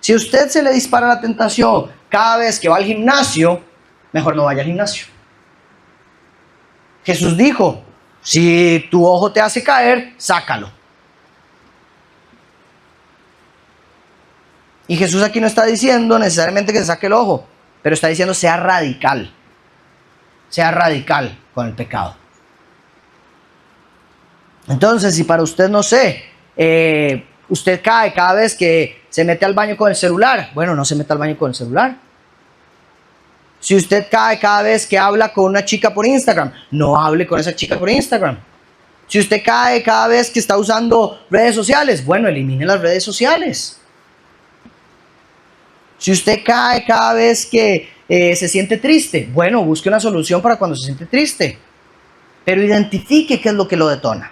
Speaker 1: Si a usted se le dispara la tentación cada vez que va al gimnasio, mejor no vaya al gimnasio. Jesús dijo, si tu ojo te hace caer, sácalo. Y Jesús aquí no está diciendo necesariamente que se saque el ojo, pero está diciendo sea radical. Sea radical con el pecado. Entonces, si para usted, no sé, usted cae cada vez que se mete al baño con el celular. Bueno, no se meta al baño con el celular. Si usted cae cada vez que habla con una chica por Instagram, no hable con esa chica por Instagram. Si usted cae cada vez que está usando redes sociales, bueno, elimine las redes sociales. Si usted cae cada vez que se siente triste, bueno, busque una solución para cuando se siente triste. Pero identifique qué es lo que lo detona.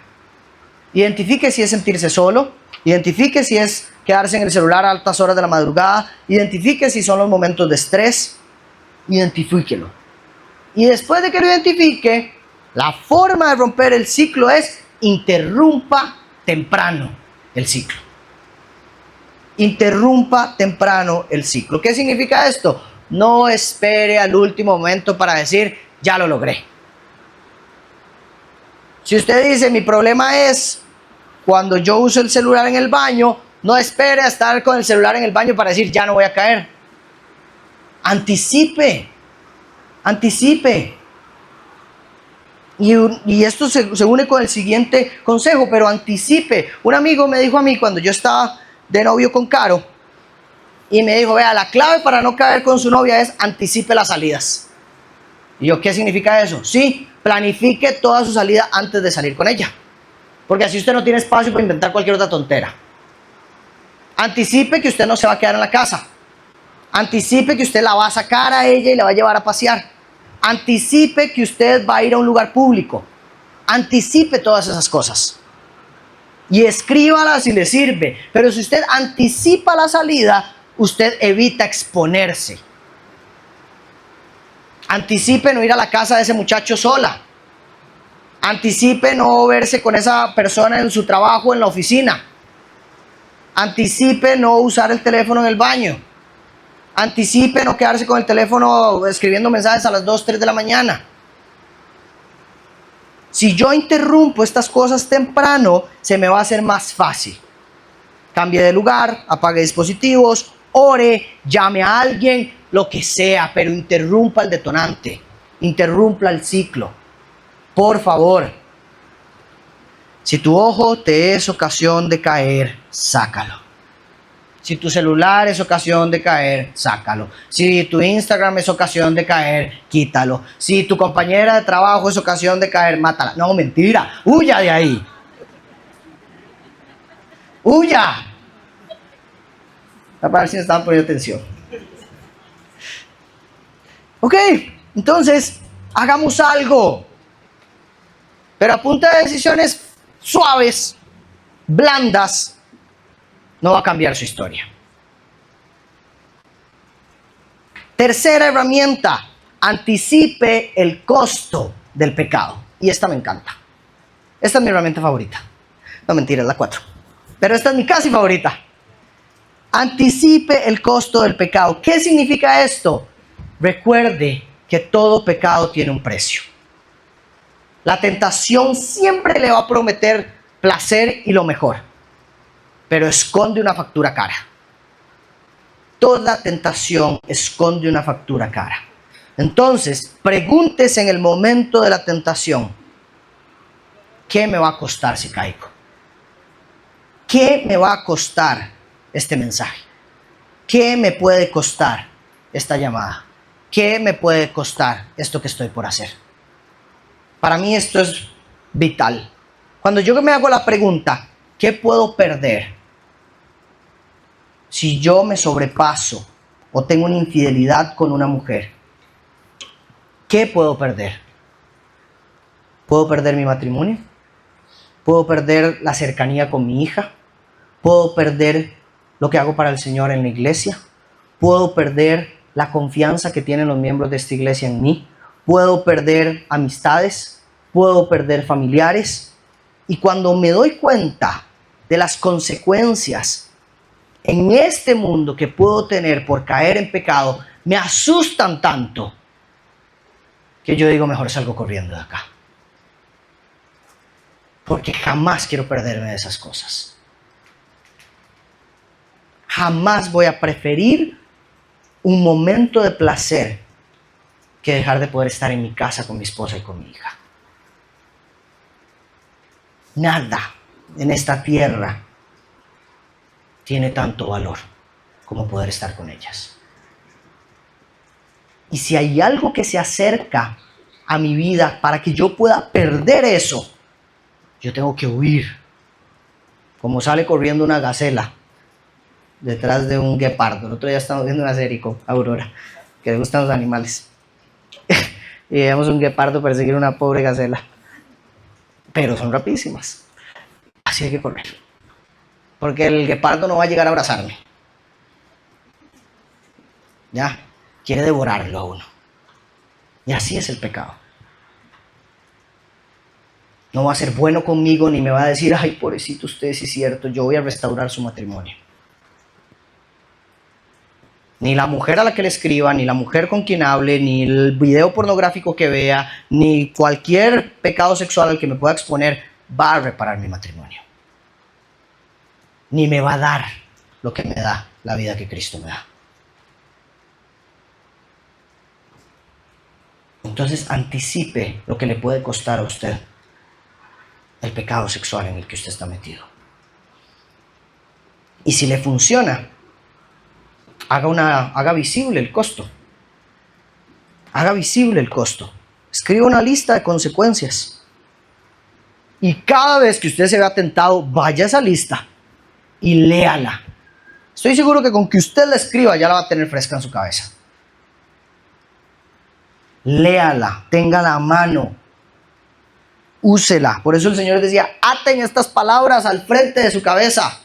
Speaker 1: Identifique si es sentirse solo, identifique si es quedarse en el celular a altas horas de la madrugada, identifique si son los momentos de estrés, identifíquelo. Y después de que lo identifique, la forma de romper el ciclo es interrumpa temprano el ciclo. Interrumpa temprano el ciclo. ¿Qué significa esto? No espere al último momento para decir, ya lo logré. Si usted dice, mi problema es cuando yo uso el celular en el baño, no espere a estar con el celular en el baño para decir, ya no voy a caer. Anticipe. Anticipe. Y esto se une con el siguiente consejo, pero anticipe. Un amigo me dijo a mí cuando yo estaba de novio con Caro, y me dijo, vea, la clave para no caer con su novia es anticipe las salidas. Y yo, ¿qué significa eso? Sí, planifique toda su salida antes de salir con ella. Porque así usted no tiene espacio para inventar cualquier otra tontera. Anticipe que usted no se va a quedar en la casa. Anticipe que usted la va a sacar a ella y la va a llevar a pasear. Anticipe que usted va a ir a un lugar público. Anticipe todas esas cosas. Y escríbalas si le sirve. Pero si usted anticipa la salida, usted evita exponerse. Anticipe no ir a la casa de ese muchacho sola. Anticipe no verse con esa persona en su trabajo, en la oficina. Anticipe no usar el teléfono en el baño. Anticipe no quedarse con el teléfono escribiendo mensajes a las 2, 3 de la mañana. Si yo interrumpo estas cosas temprano, se me va a hacer más fácil. Cambie de lugar, apague dispositivos, ore, llame a alguien, lo que sea, pero interrumpa el detonante, interrumpa el ciclo. Por favor, si tu ojo te es ocasión de caer, sácalo. Si tu celular es ocasión de caer, sácalo. Si tu Instagram es ocasión de caer, quítalo. Si tu compañera de trabajo es ocasión de caer, mátala. No, mentira, huya de ahí. ¡Huya! A ver si me estaban poniendo atención. Ok, entonces, hagamos algo. Pero a punta de decisiones suaves, blandas, no va a cambiar su historia. Tercera herramienta, anticipe el costo del pecado. Y esta me encanta. Esta es mi herramienta favorita. No, mentira, es la 4. Pero esta es mi casi favorita. Anticipe el costo del pecado. ¿Qué significa esto? Recuerde que todo pecado tiene un precio. La tentación siempre le va a prometer placer y lo mejor, pero esconde una factura cara. Toda tentación esconde una factura cara. Entonces, pregúntese en el momento de la tentación, ¿qué me va a costar si caigo? ¿Qué me va a costar este mensaje? ¿Qué me puede costar esta llamada? ¿Qué me puede costar esto que estoy por hacer? Para mí esto es vital. Cuando yo me hago la pregunta, ¿qué puedo perder si yo me sobrepaso o tengo una infidelidad con una mujer? ¿Qué puedo perder? ¿Puedo perder mi matrimonio? ¿Puedo perder la cercanía con mi hija? ¿Puedo perder lo que hago para el Señor en la iglesia? ¿Puedo perder la confianza que tienen los miembros de esta iglesia en mí? ¿Puedo perder amistades? ¿Puedo perder familiares? Y cuando me doy cuenta de las consecuencias en este mundo que puedo tener por caer en pecado, me asustan tanto que yo digo, mejor salgo corriendo de acá. Porque jamás quiero perderme de esas cosas. Jamás voy a preferir un momento de placer que dejar de poder estar en mi casa con mi esposa y con mi hija. Nada en esta tierra tiene tanto valor como poder estar con ellas. Y si hay algo que se acerca a mi vida para que yo pueda perder eso, yo tengo que huir. Como sale corriendo una gacela detrás de un guepardo. El otro día estamos viendo una serie con Aurora, que le gustan los animales. Y vemos un guepardo perseguir una pobre gacela. Pero son rapidísimas. Así hay que correr. Porque el guepardo no va a llegar a abrazarme. Ya, quiere devorarlo a uno. Y así es el pecado. No va a ser bueno conmigo ni me va a decir, ay, pobrecito usted, sí es cierto, yo voy a restaurar su matrimonio. Ni la mujer a la que le escriba, ni la mujer con quien hable, ni el video pornográfico que vea, ni cualquier pecado sexual al que me pueda exponer va a reparar mi matrimonio. Ni me va a dar lo que me da la vida que Cristo me da. Entonces anticipe lo que le puede costar a usted el pecado sexual en el que usted está metido. Y si le funciona, haga visible el costo. Haga visible el costo. Escriba una lista de consecuencias. Y cada vez que usted se vea tentado, vaya a esa lista y léala. Estoy seguro que con que usted la escriba ya la va a tener fresca en su cabeza. Léala, téngala a mano, úsela. Por eso el Señor decía, aten estas palabras al frente de su cabeza.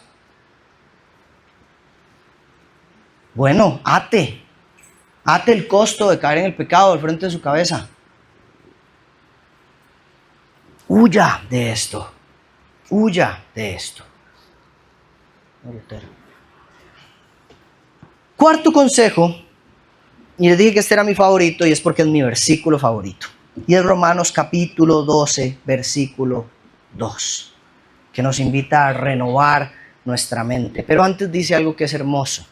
Speaker 1: Bueno, ate el costo de caer en el pecado al frente de su cabeza. Huya de esto. Huya de esto. Cuarto consejo, y les dije que este era mi favorito y es porque es mi versículo favorito. Y es Romanos capítulo 12, versículo 2, que nos invita a renovar nuestra mente. Pero antes dice algo que es hermoso.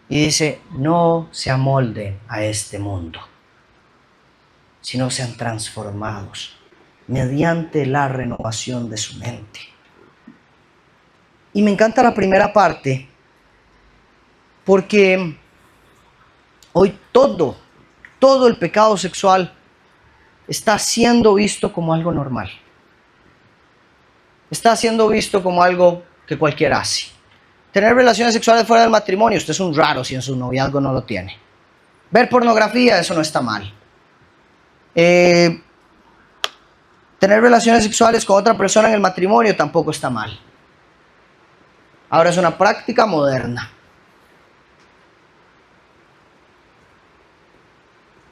Speaker 1: Y dice, no se amolden a este mundo, sino sean transformados mediante la renovación de su mente. Y me encanta la primera parte, porque hoy todo el pecado sexual está siendo visto como algo normal. Está siendo visto como algo que cualquiera hace. Tener relaciones sexuales fuera del matrimonio, usted es un raro si en su noviazgo no lo tiene. Ver pornografía, eso no está mal. Tener relaciones sexuales con otra persona en el matrimonio tampoco está mal. Ahora es una práctica moderna.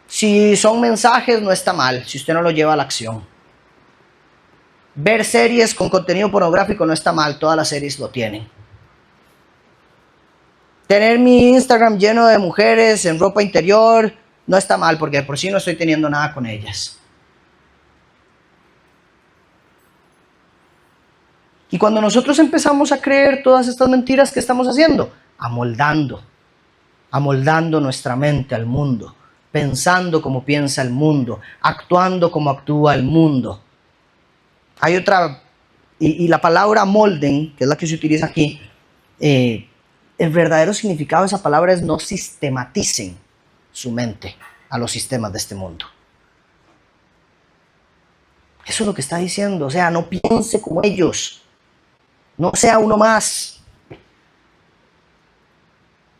Speaker 1: Si son mensajes, no está mal, si usted no lo lleva a la acción. Ver series con contenido pornográfico no está mal, todas las series lo tienen. Tener mi Instagram lleno de mujeres en ropa interior no está mal, porque de por sí no estoy teniendo nada con ellas. Y cuando nosotros empezamos a creer todas estas mentiras, ¿qué estamos haciendo? Amoldando nuestra mente al mundo, pensando como piensa el mundo, actuando como actúa el mundo. Hay otra, y la palabra molden, que es la que se utiliza aquí, el verdadero significado de esa palabra es no sistematicen su mente a los sistemas de este mundo. Eso es lo que está diciendo, o sea, no piense como ellos, no sea uno más.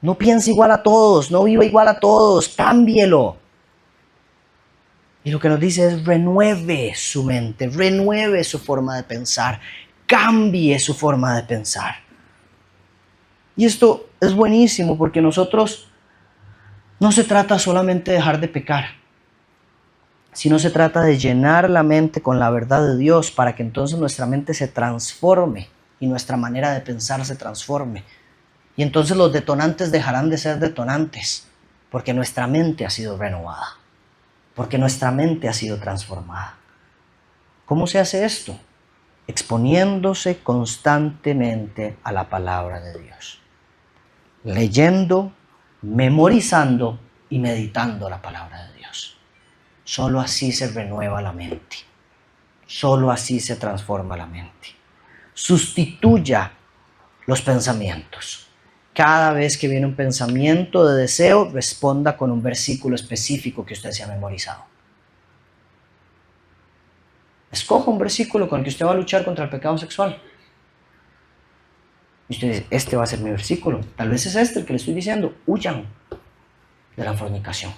Speaker 1: No piense igual a todos, no viva igual a todos, cámbielo. Y lo que nos dice es renueve su mente, renueve su forma de pensar, cambie su forma de pensar. Y esto es buenísimo porque nosotros no se trata solamente de dejar de pecar, sino se trata de llenar la mente con la verdad de Dios para que entonces nuestra mente se transforme y nuestra manera de pensar se transforme. Y entonces los detonantes dejarán de ser detonantes porque nuestra mente ha sido renovada, porque nuestra mente ha sido transformada. ¿Cómo se hace esto? Exponiéndose constantemente a la palabra de Dios. Leyendo, memorizando y meditando la palabra de Dios. Solo así se renueva la mente. Solo así se transforma la mente. Sustituya los pensamientos. Cada vez que viene un pensamiento de deseo, responda con un versículo específico que usted se ha memorizado. Escoja un versículo con el que usted va a luchar contra el pecado sexual. Y usted dice, este va a ser mi versículo. Tal vez es este el que le estoy diciendo, huyan de la fornicación.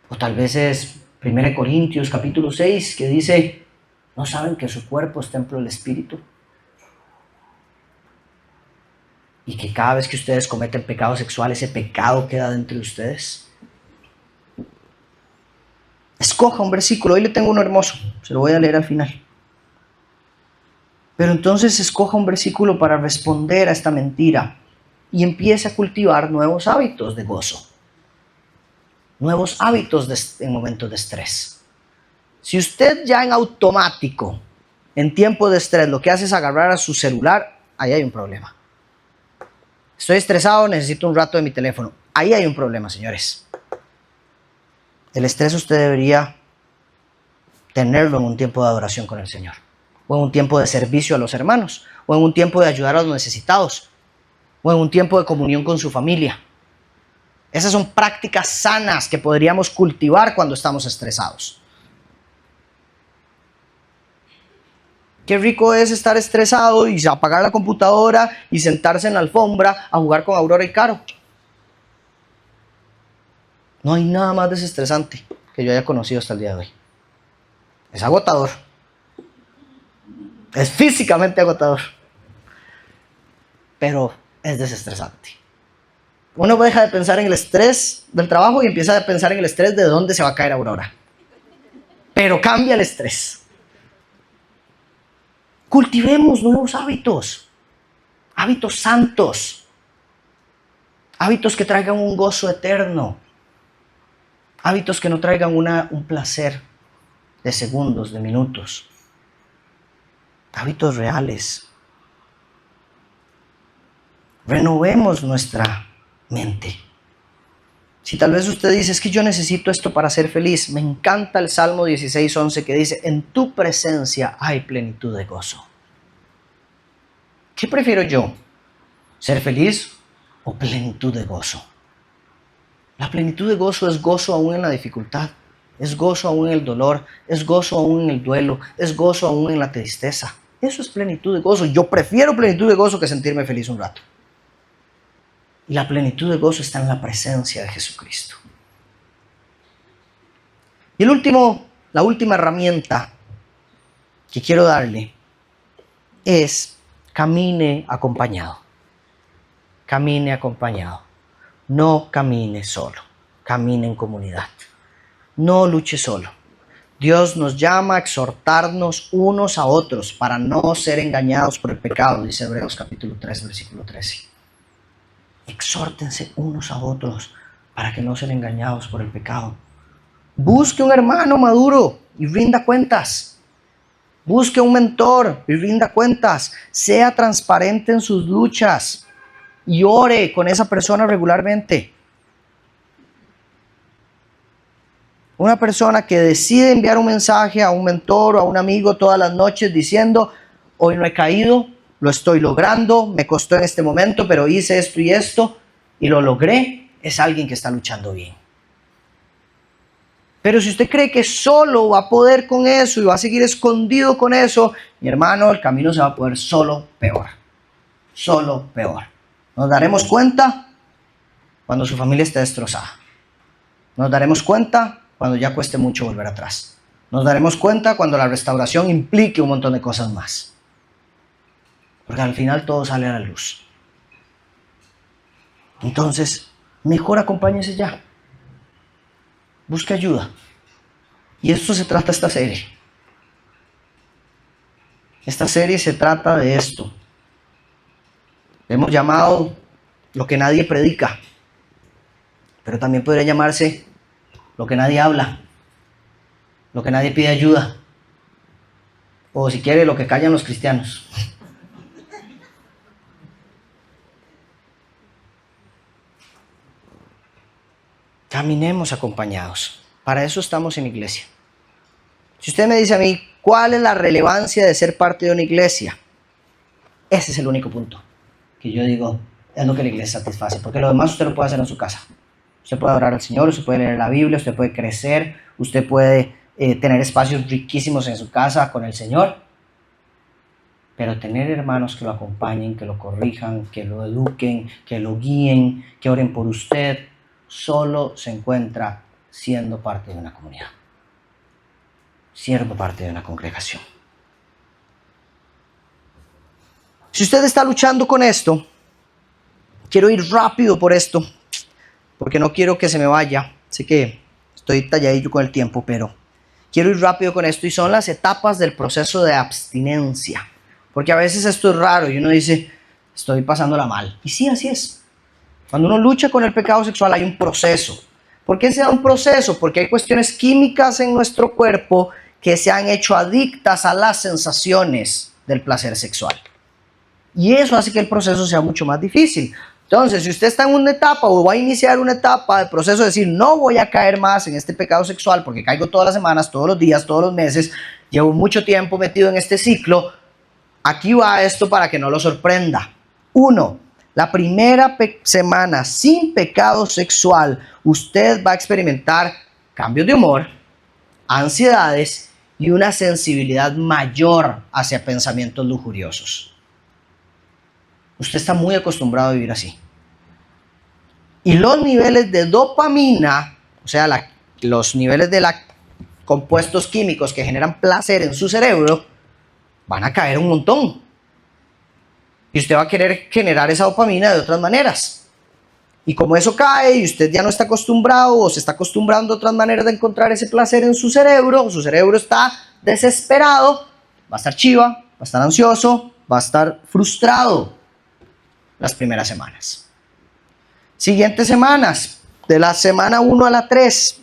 Speaker 1: O tal vez es 1 Corintios capítulo 6 que dice, ¿no saben que su cuerpo es templo del Espíritu? Y que cada vez que ustedes cometen pecado sexual, ese pecado queda dentro de ustedes. Escoja un versículo, hoy le tengo uno hermoso, se lo voy a leer al final. Pero entonces escoja un versículo para responder a esta mentira y empiece a cultivar nuevos hábitos de gozo, nuevos hábitos en momentos de estrés. Si usted ya en automático, en tiempo de estrés, lo que hace es agarrar a su celular, ahí hay un problema. Estoy estresado, necesito un rato de mi teléfono. Ahí hay un problema, señores. El estrés usted debería tenerlo en un tiempo de adoración con el Señor, o en un tiempo de servicio a los hermanos, o en un tiempo de ayudar a los necesitados, o en un tiempo de comunión con su familia. Esas son prácticas sanas que podríamos cultivar cuando estamos estresados. Qué rico es estar estresado y apagar la computadora y sentarse en la alfombra a jugar con Aurora y Caro. No hay nada más desestresante que yo haya conocido hasta el día de hoy. Es agotador. Es físicamente agotador. Pero es desestresante. Uno deja de pensar en el estrés del trabajo y empieza a pensar en el estrés de dónde se va a caer Aurora. Pero cambia el estrés. Cultivemos nuevos hábitos. Hábitos santos. Hábitos que traigan un gozo eterno. Hábitos que no traigan un placer de segundos, de minutos. Hábitos reales. Renovemos nuestra mente. Si tal vez usted dice, es que yo necesito esto para ser feliz, me encanta el Salmo 16:11 que dice, en tu presencia hay plenitud de gozo. ¿Qué prefiero yo? ¿Ser feliz o plenitud de gozo? La plenitud de gozo es gozo aún en la dificultad, es gozo aún en el dolor, es gozo aún en el duelo, es gozo aún en la tristeza. Eso es plenitud de gozo. Yo prefiero plenitud de gozo que sentirme feliz un rato. Y la plenitud de gozo está en la presencia de Jesucristo. Y la última herramienta que quiero darle es camine acompañado. Camine acompañado. No camine solo. Camine en comunidad. No luche solo. Dios nos llama a exhortarnos unos a otros para no ser engañados por el pecado, dice Hebreos capítulo 3, versículo 13. Exhórtense unos a otros para que no sean engañados por el pecado. Busque un hermano maduro y rinda cuentas. Busque un mentor y rinda cuentas. Sea transparente en sus luchas y ore con esa persona regularmente. Una persona que decide enviar un mensaje a un mentor o a un amigo todas las noches diciendo, hoy no he caído, lo estoy logrando, me costó en este momento, pero hice esto y esto y lo logré, es alguien que está luchando bien. Pero si usted cree que solo va a poder con eso y va a seguir escondido con eso, mi hermano, el camino se va a poner solo peor. Solo peor. Nos daremos cuenta cuando su familia esté destrozada. Nos daremos cuenta cuando ya cueste mucho volver atrás. Nos daremos cuenta cuando la restauración implique un montón de cosas más. Porque al final todo sale a la luz. Entonces, mejor acompáñese ya. Busque ayuda. Y esto se trata esta serie. Esta serie se trata de esto. Le hemos llamado lo que nadie predica. Pero también podría llamarse lo que nadie habla. Lo que nadie pide ayuda. O si quiere, lo que callan los cristianos. Caminemos acompañados. Para eso estamos en iglesia. Si usted me dice a mí, ¿cuál es la relevancia de ser parte de una iglesia? Ese es el único punto que yo digo, es lo que la iglesia satisface, porque lo demás usted lo puede hacer en su casa. Usted puede adorar al Señor, usted puede leer la Biblia, usted puede crecer, usted puede tener espacios riquísimos en su casa con el Señor, pero tener hermanos que lo acompañen, que lo corrijan, que lo eduquen, que lo guíen, que oren por usted, solo se encuentra siendo parte de una comunidad, siendo parte de una congregación. Si usted está luchando con esto, quiero ir rápido por esto, porque no quiero que se me vaya. Sé que estoy talladillo con el tiempo, pero quiero ir rápido con esto, y son las etapas del proceso de abstinencia. Porque a veces esto es raro y uno dice, estoy pasándola mal. Y sí, así es. Cuando uno lucha con el pecado sexual hay un proceso. ¿Por qué se da un proceso? Porque hay cuestiones químicas en nuestro cuerpo que se han hecho adictas a las sensaciones del placer sexual. Y eso hace que el proceso sea mucho más difícil. Entonces, si usted está en una etapa o va a iniciar una etapa del proceso de decir, no voy a caer más en este pecado sexual porque caigo todas las semanas, todos los días, todos los meses, llevo mucho tiempo metido en este ciclo, aquí va esto para que no lo sorprenda. 1. La primera semana sin pecado sexual, usted va a experimentar cambios de humor, ansiedades y una sensibilidad mayor hacia pensamientos lujuriosos. Usted está muy acostumbrado a vivir así. Y los niveles de dopamina, o sea, los niveles de compuestos químicos que generan placer en su cerebro, van a caer un montón. Y usted va a querer generar esa dopamina de otras maneras. Y como eso cae y usted ya no está acostumbrado o se está acostumbrando a otras maneras de encontrar ese placer en su cerebro está desesperado, va a estar chiva, va a estar ansioso, va a estar frustrado las primeras semanas. Siguientes semanas, de la semana 1 a la 3,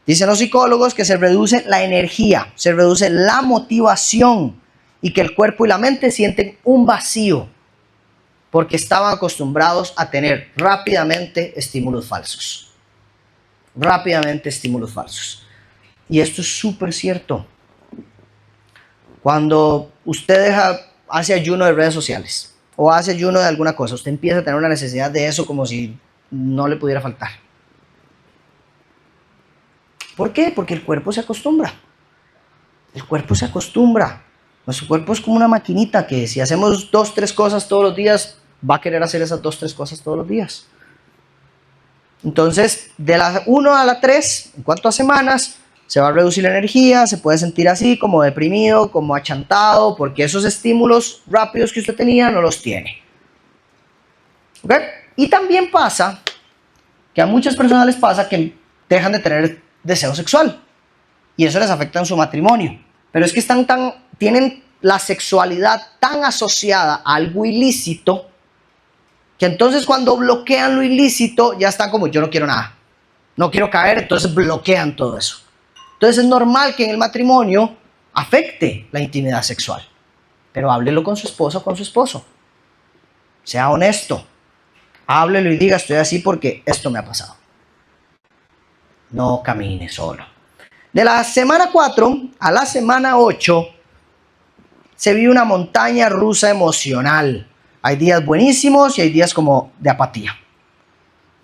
Speaker 1: dicen los psicólogos que se reduce la energía, se reduce la motivación y que el cuerpo y la mente sienten un vacío porque estaban acostumbrados a tener rápidamente estímulos falsos. Rápidamente estímulos falsos. Y esto es súper cierto. Cuando usted hace ayuno de redes sociales o hace ayuno de alguna cosa, usted empieza a tener una necesidad de eso como si no le pudiera faltar. ¿Por qué? Porque el cuerpo se acostumbra. El cuerpo se acostumbra. Nuestro cuerpo es como una maquinita que si hacemos 2, 3 cosas todos los días, va a querer hacer esas 2, 3 cosas todos los días. Entonces, de la 1 a la 3, en cuanto a semanas, se va a reducir la energía, se puede sentir así, como deprimido, como achantado, porque esos estímulos rápidos que usted tenía no los tiene. ¿Ok? Y también pasa que a muchas personas les pasa que dejan de tener deseo sexual y eso les afecta en su matrimonio. Pero es que tienen la sexualidad tan asociada a algo ilícito que entonces cuando bloquean lo ilícito ya están como yo no quiero nada, no quiero caer, entonces bloquean todo eso. Entonces es normal que en el matrimonio afecte la intimidad sexual, pero háblelo con su esposa o con su esposo. Sea honesto, háblelo y diga estoy así porque esto me ha pasado. No camine solo. De la semana 4 a la semana 8 se vive una montaña rusa emocional. Hay días buenísimos y hay días como de apatía.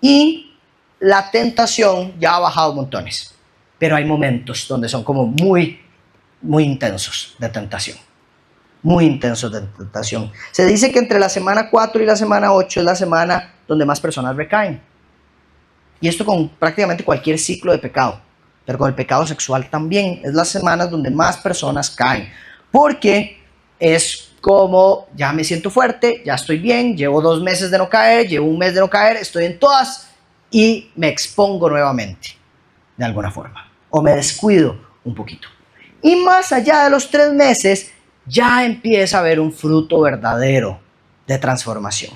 Speaker 1: Y la tentación ya ha bajado montones. Pero hay momentos donde son como muy, muy intensos de tentación. Muy intensos de tentación. Se dice que entre la semana 4 y la semana 8 es la semana donde más personas recaen. Y esto con prácticamente cualquier ciclo de pecado. Pero con el pecado sexual también es las semanas donde más personas caen. Porque es como, ya me siento fuerte, ya estoy bien, llevo 2 meses de no caer, llevo 1 mes de no caer, estoy en todas y me expongo nuevamente, de alguna forma. O me descuido un poquito. Y más allá de los 3 meses, ya empieza a haber un fruto verdadero de transformación.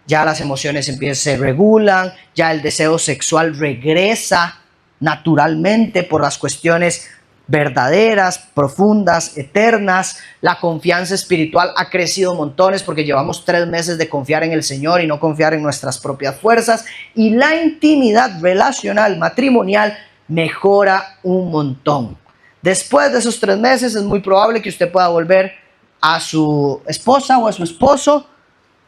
Speaker 1: Ya las emociones se regulan, ya el deseo sexual regresa naturalmente por las cuestiones verdaderas, profundas, eternas. La confianza espiritual ha crecido montones porque llevamos 3 meses de confiar en el Señor y no confiar en nuestras propias fuerzas. Y la intimidad relacional matrimonial mejora un montón. Después de esos 3 meses es muy probable que usted pueda volver a su esposa o a su esposo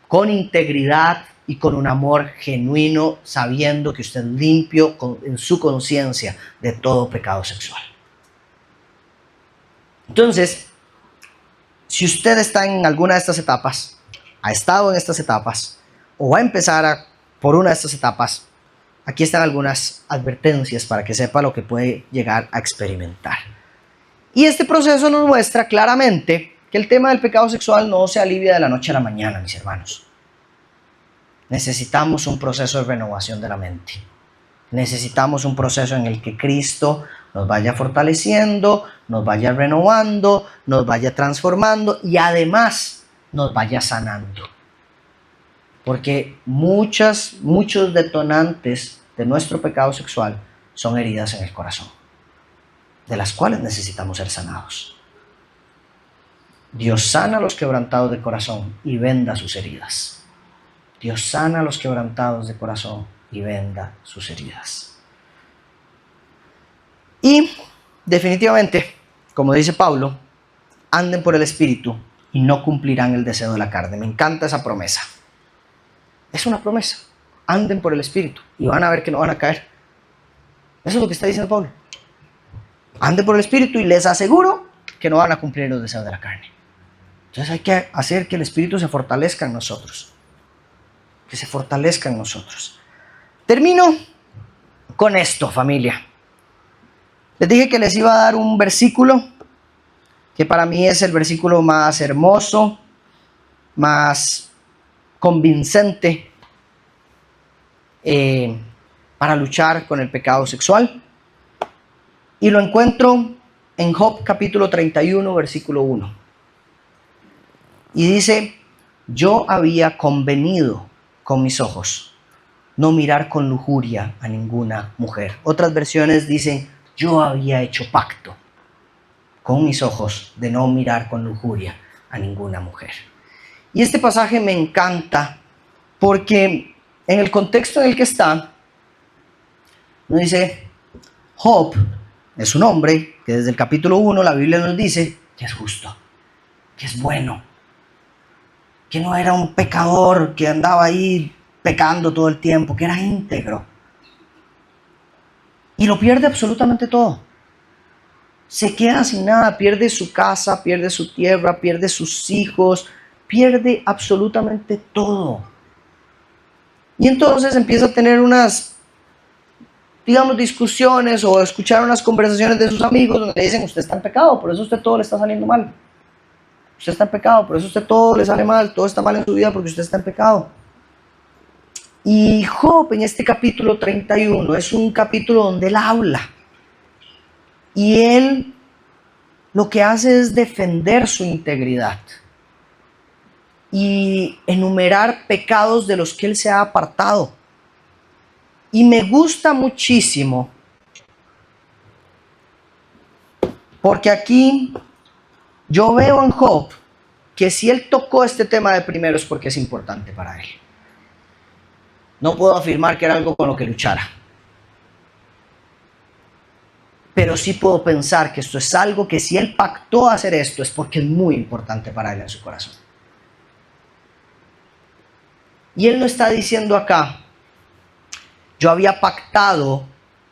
Speaker 1: con integridad y con un amor genuino, sabiendo que usted es limpio en su conciencia de todo pecado sexual. Entonces, si usted está en alguna de estas etapas, ha estado en estas etapas, o va a empezar por una de estas etapas, aquí están algunas advertencias para que sepa lo que puede llegar a experimentar. Y este proceso nos muestra claramente que el tema del pecado sexual no se alivia de la noche a la mañana, mis hermanos. Necesitamos un proceso de renovación de la mente. Necesitamos un proceso en el que Cristo nos vaya fortaleciendo, nos vaya renovando, nos vaya transformando y además nos vaya sanando. Porque muchos detonantes de nuestro pecado sexual son heridas en el corazón, de las cuales necesitamos ser sanados. Dios sana a los quebrantados de corazón y venda sus heridas. Dios sana a los quebrantados de corazón y venda sus heridas. Y definitivamente, como dice Pablo, anden por el Espíritu y no cumplirán el deseo de la carne. Me encanta esa promesa. Es una promesa. Anden por el Espíritu y van a ver que no van a caer. Eso es lo que está diciendo Pablo. Anden por el Espíritu y les aseguro que no van a cumplir los deseos de la carne. Entonces hay que hacer que el Espíritu se fortalezca en nosotros. Que se fortalezca en nosotros. Termino con esto, familia. Les dije que les iba a dar un versículo que para mí es el versículo más hermoso, más convincente para luchar con el pecado sexual. Y lo encuentro en Job capítulo 31, versículo 1. Y dice: yo había convenido con mis ojos no mirar con lujuria a ninguna mujer. Otras versiones dicen: yo había hecho pacto con mis ojos de no mirar con lujuria a ninguna mujer. Y este pasaje me encanta porque en el contexto en el que está, nos dice: Job es un hombre que desde el capítulo 1 la Biblia nos dice que es justo, que es bueno, que no era un pecador que andaba ahí pecando todo el tiempo, que era íntegro. Y lo pierde absolutamente todo. Se queda sin nada, pierde su casa, pierde su tierra, pierde sus hijos, pierde absolutamente todo. Y entonces empieza a tener unas, digamos, discusiones o escuchar unas conversaciones de sus amigos donde le dicen: usted está en pecado, por eso usted todo le está saliendo mal. Usted está en pecado, por eso usted todo le sale mal, todo está mal en su vida porque usted está en pecado. Y Job en este capítulo 31 es un capítulo donde él habla. Y él lo que hace es defender su integridad y enumerar pecados de los que él se ha apartado. Y me gusta muchísimo porque aquí yo veo en Job que si él tocó este tema de primero es porque es importante para él. No puedo afirmar que era algo con lo que luchara, pero sí puedo pensar que esto es algo que si él pactó a hacer esto es porque es muy importante para él en su corazón. Y él no está diciendo acá: yo había pactado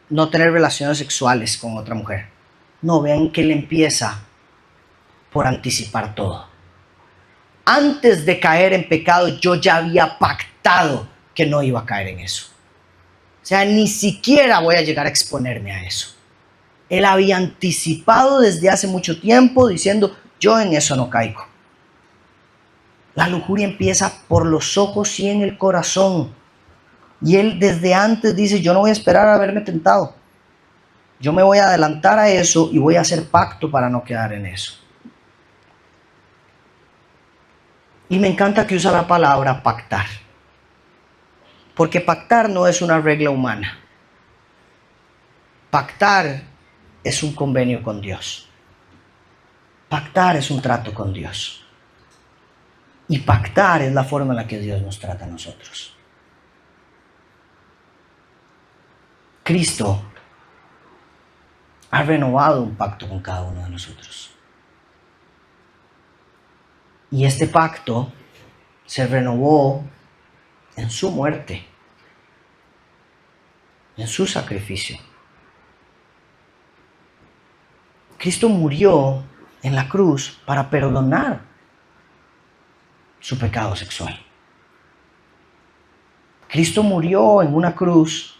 Speaker 1: no tener relaciones sexuales con otra mujer. No, vean que él empieza por anticipar todo. Antes de caer en pecado, yo ya había pactado que no iba a caer en eso. O sea, ni siquiera voy a llegar a exponerme a eso. Él había anticipado desde hace mucho tiempo diciendo: yo en eso no caigo. La lujuria empieza por los ojos y en el corazón. Y él desde antes dice: yo no voy a esperar a haberme tentado. Yo me voy a adelantar a eso y voy a hacer pacto para no quedar en eso. Y me encanta que usa la palabra pactar. Porque pactar no es una regla humana. Pactar es un convenio con Dios. Pactar es un trato con Dios. Y pactar es la forma en la que Dios nos trata a nosotros. Cristo ha renovado un pacto con cada uno de nosotros. Y este pacto se renovó en su muerte, en su sacrificio. Cristo murió en la cruz para perdonar su pecado sexual. Cristo murió en una cruz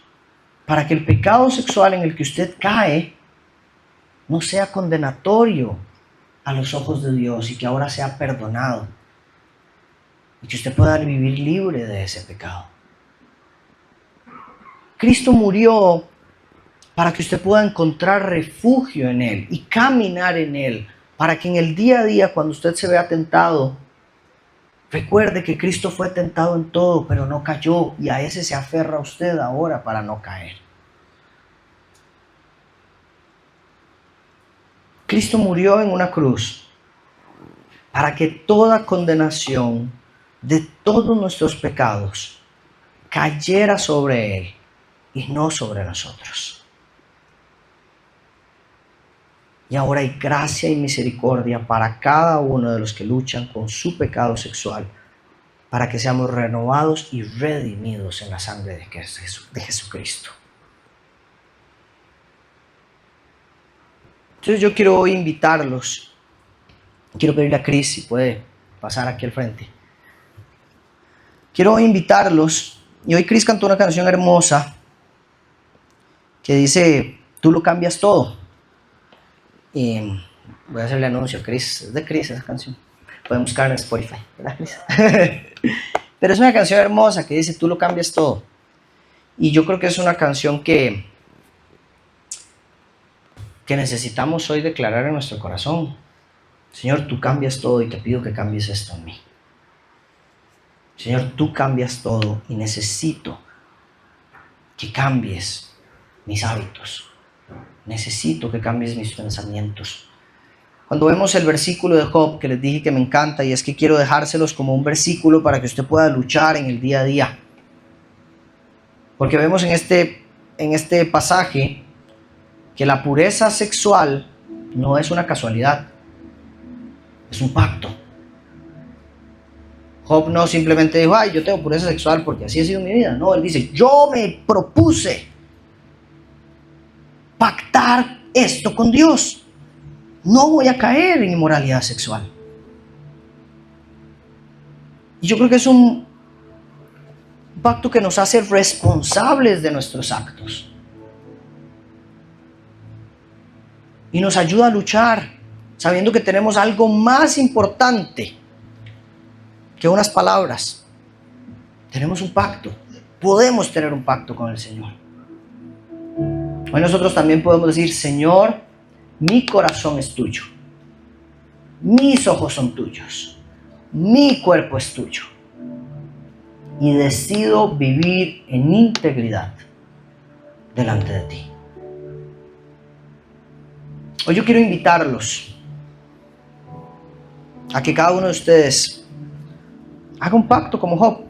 Speaker 1: para que el pecado sexual en el que usted cae no sea condenatorio a los ojos de Dios y que ahora sea perdonado y que usted pueda vivir libre de ese pecado. Cristo murió para que usted pueda encontrar refugio en Él y caminar en Él, para que en el día a día, cuando usted se vea tentado, recuerde que Cristo fue tentado en todo, pero no cayó, y a ese se aferra usted ahora para no caer. Cristo murió en una cruz para que toda condenación de todos nuestros pecados cayera sobre Él y no sobre nosotros. Y ahora hay gracia y misericordia para cada uno de los que luchan con su pecado sexual, para que seamos renovados y redimidos en la sangre de Jesucristo. Entonces yo quiero hoy invitarlos, quiero pedirle a Cris si puede pasar aquí al frente. Quiero hoy invitarlos, y hoy Cris cantó una canción hermosa que dice, tú lo cambias todo. Y voy a hacerle anuncio, Cris, es de Cris esa canción. Pueden buscarla en Spotify, ¿verdad, Cris? Pero es una canción hermosa que dice, tú lo cambias todo. Y yo creo que es una canción que necesitamos hoy declarar en nuestro corazón. Señor, tú cambias todo y te pido que cambies esto en mí. Señor, tú cambias todo y necesito que cambies mis hábitos. Necesito que cambies mis pensamientos. Cuando vemos el versículo de Job que les dije que me encanta, y es que quiero dejárselos como un versículo para que usted pueda luchar en el día a día. Porque vemos en este pasaje que la pureza sexual no es una casualidad, es un pacto. Job no simplemente dijo, ay, yo tengo pureza sexual porque así ha sido mi vida. No, él dice, yo me propuse pactar esto con Dios. No voy a caer en inmoralidad sexual. Y yo creo que es un pacto que nos hace responsables de nuestros actos. Y nos ayuda a luchar, sabiendo que tenemos algo más importante que unas palabras. Tenemos un pacto. Podemos tener un pacto con el Señor. Hoy nosotros también podemos decir, Señor, mi corazón es tuyo. Mis ojos son tuyos. Mi cuerpo es tuyo. Y decido vivir en integridad delante de ti. Hoy yo quiero invitarlos a que cada uno de ustedes haga un pacto como Job.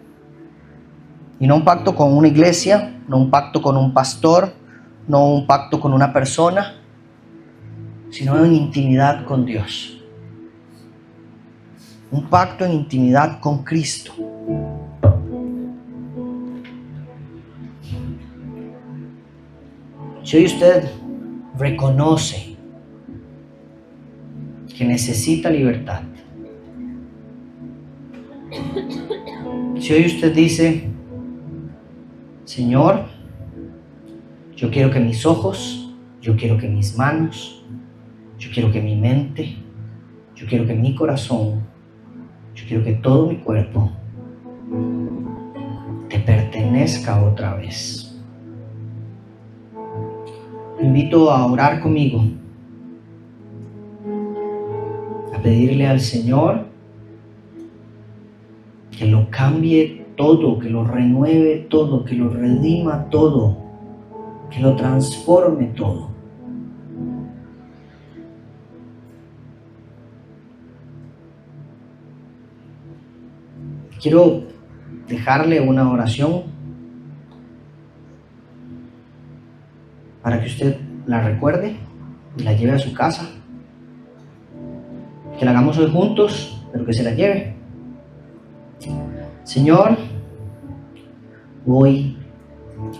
Speaker 1: Y no un pacto con una iglesia, no un pacto con un pastor, no un pacto con una persona, sino en intimidad con Dios. Un pacto en intimidad con Cristo. Si hoy usted reconoce que necesita libertad, si hoy usted dice, Señor, yo quiero que mis ojos, yo quiero que mis manos, yo quiero que mi mente, yo quiero que mi corazón, yo quiero que todo mi cuerpo te pertenezca otra vez. Te invito a orar conmigo, a pedirle al Señor que lo cambie todo, que lo renueve todo, que lo redima todo, que lo transforme todo. Quiero dejarle una oración para que usted la recuerde y la lleve a su casa. Que la hagamos hoy juntos, pero que se la lleve. Señor, hoy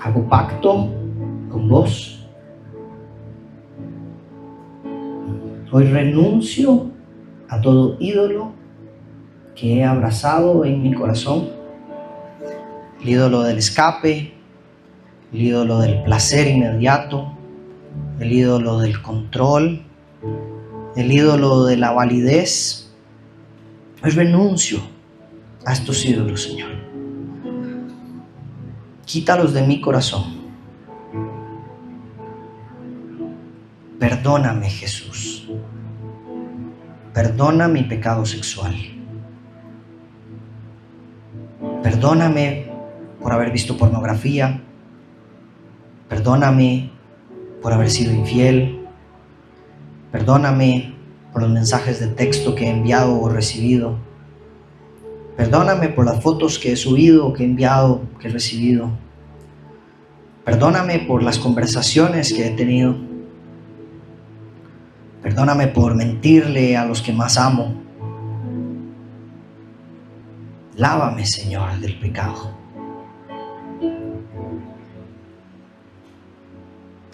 Speaker 1: hago pacto con vos. Hoy renuncio a todo ídolo que he abrazado en mi corazón. El ídolo del escape, el ídolo del placer inmediato, el ídolo del control, el ídolo de la validez. Hoy renuncio a estos ídolos, Señor. Quítalos de mi corazón. Perdóname, Jesús. Perdona mi pecado sexual. Perdóname por haber visto pornografía. Perdóname por haber sido infiel. Perdóname por los mensajes de texto que he enviado o recibido. Perdóname por las fotos que he subido, que he enviado, que he recibido. Perdóname por las conversaciones que he tenido. Perdóname por mentirle a los que más amo. Lávame, Señor, del pecado.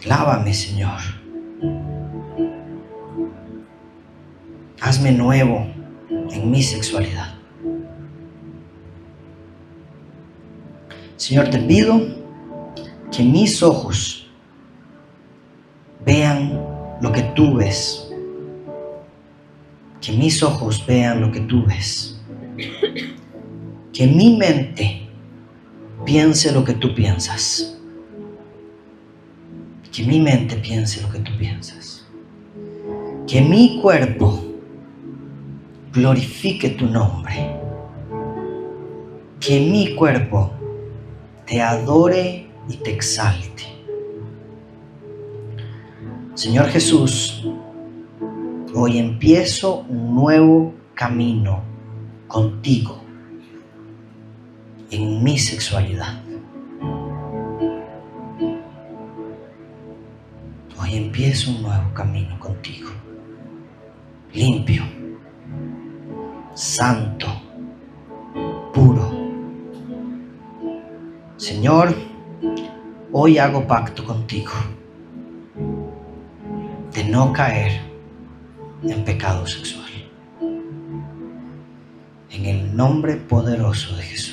Speaker 1: Lávame, Señor. Hazme nuevo en mi sexualidad. Señor, te pido que mis ojos vean lo que tú ves. Que mis ojos vean lo que tú ves. Que mi mente piense lo que tú piensas. Que mi mente piense lo que tú piensas. Que mi cuerpo glorifique tu nombre. Que mi cuerpo te adore y te exalte. Señor Jesús, hoy empiezo un nuevo camino contigo en mi sexualidad. Hoy empiezo un nuevo camino contigo, limpio, santo, puro. Señor, hoy hago pacto contigo de no caer en pecado sexual. En el nombre poderoso de Jesús.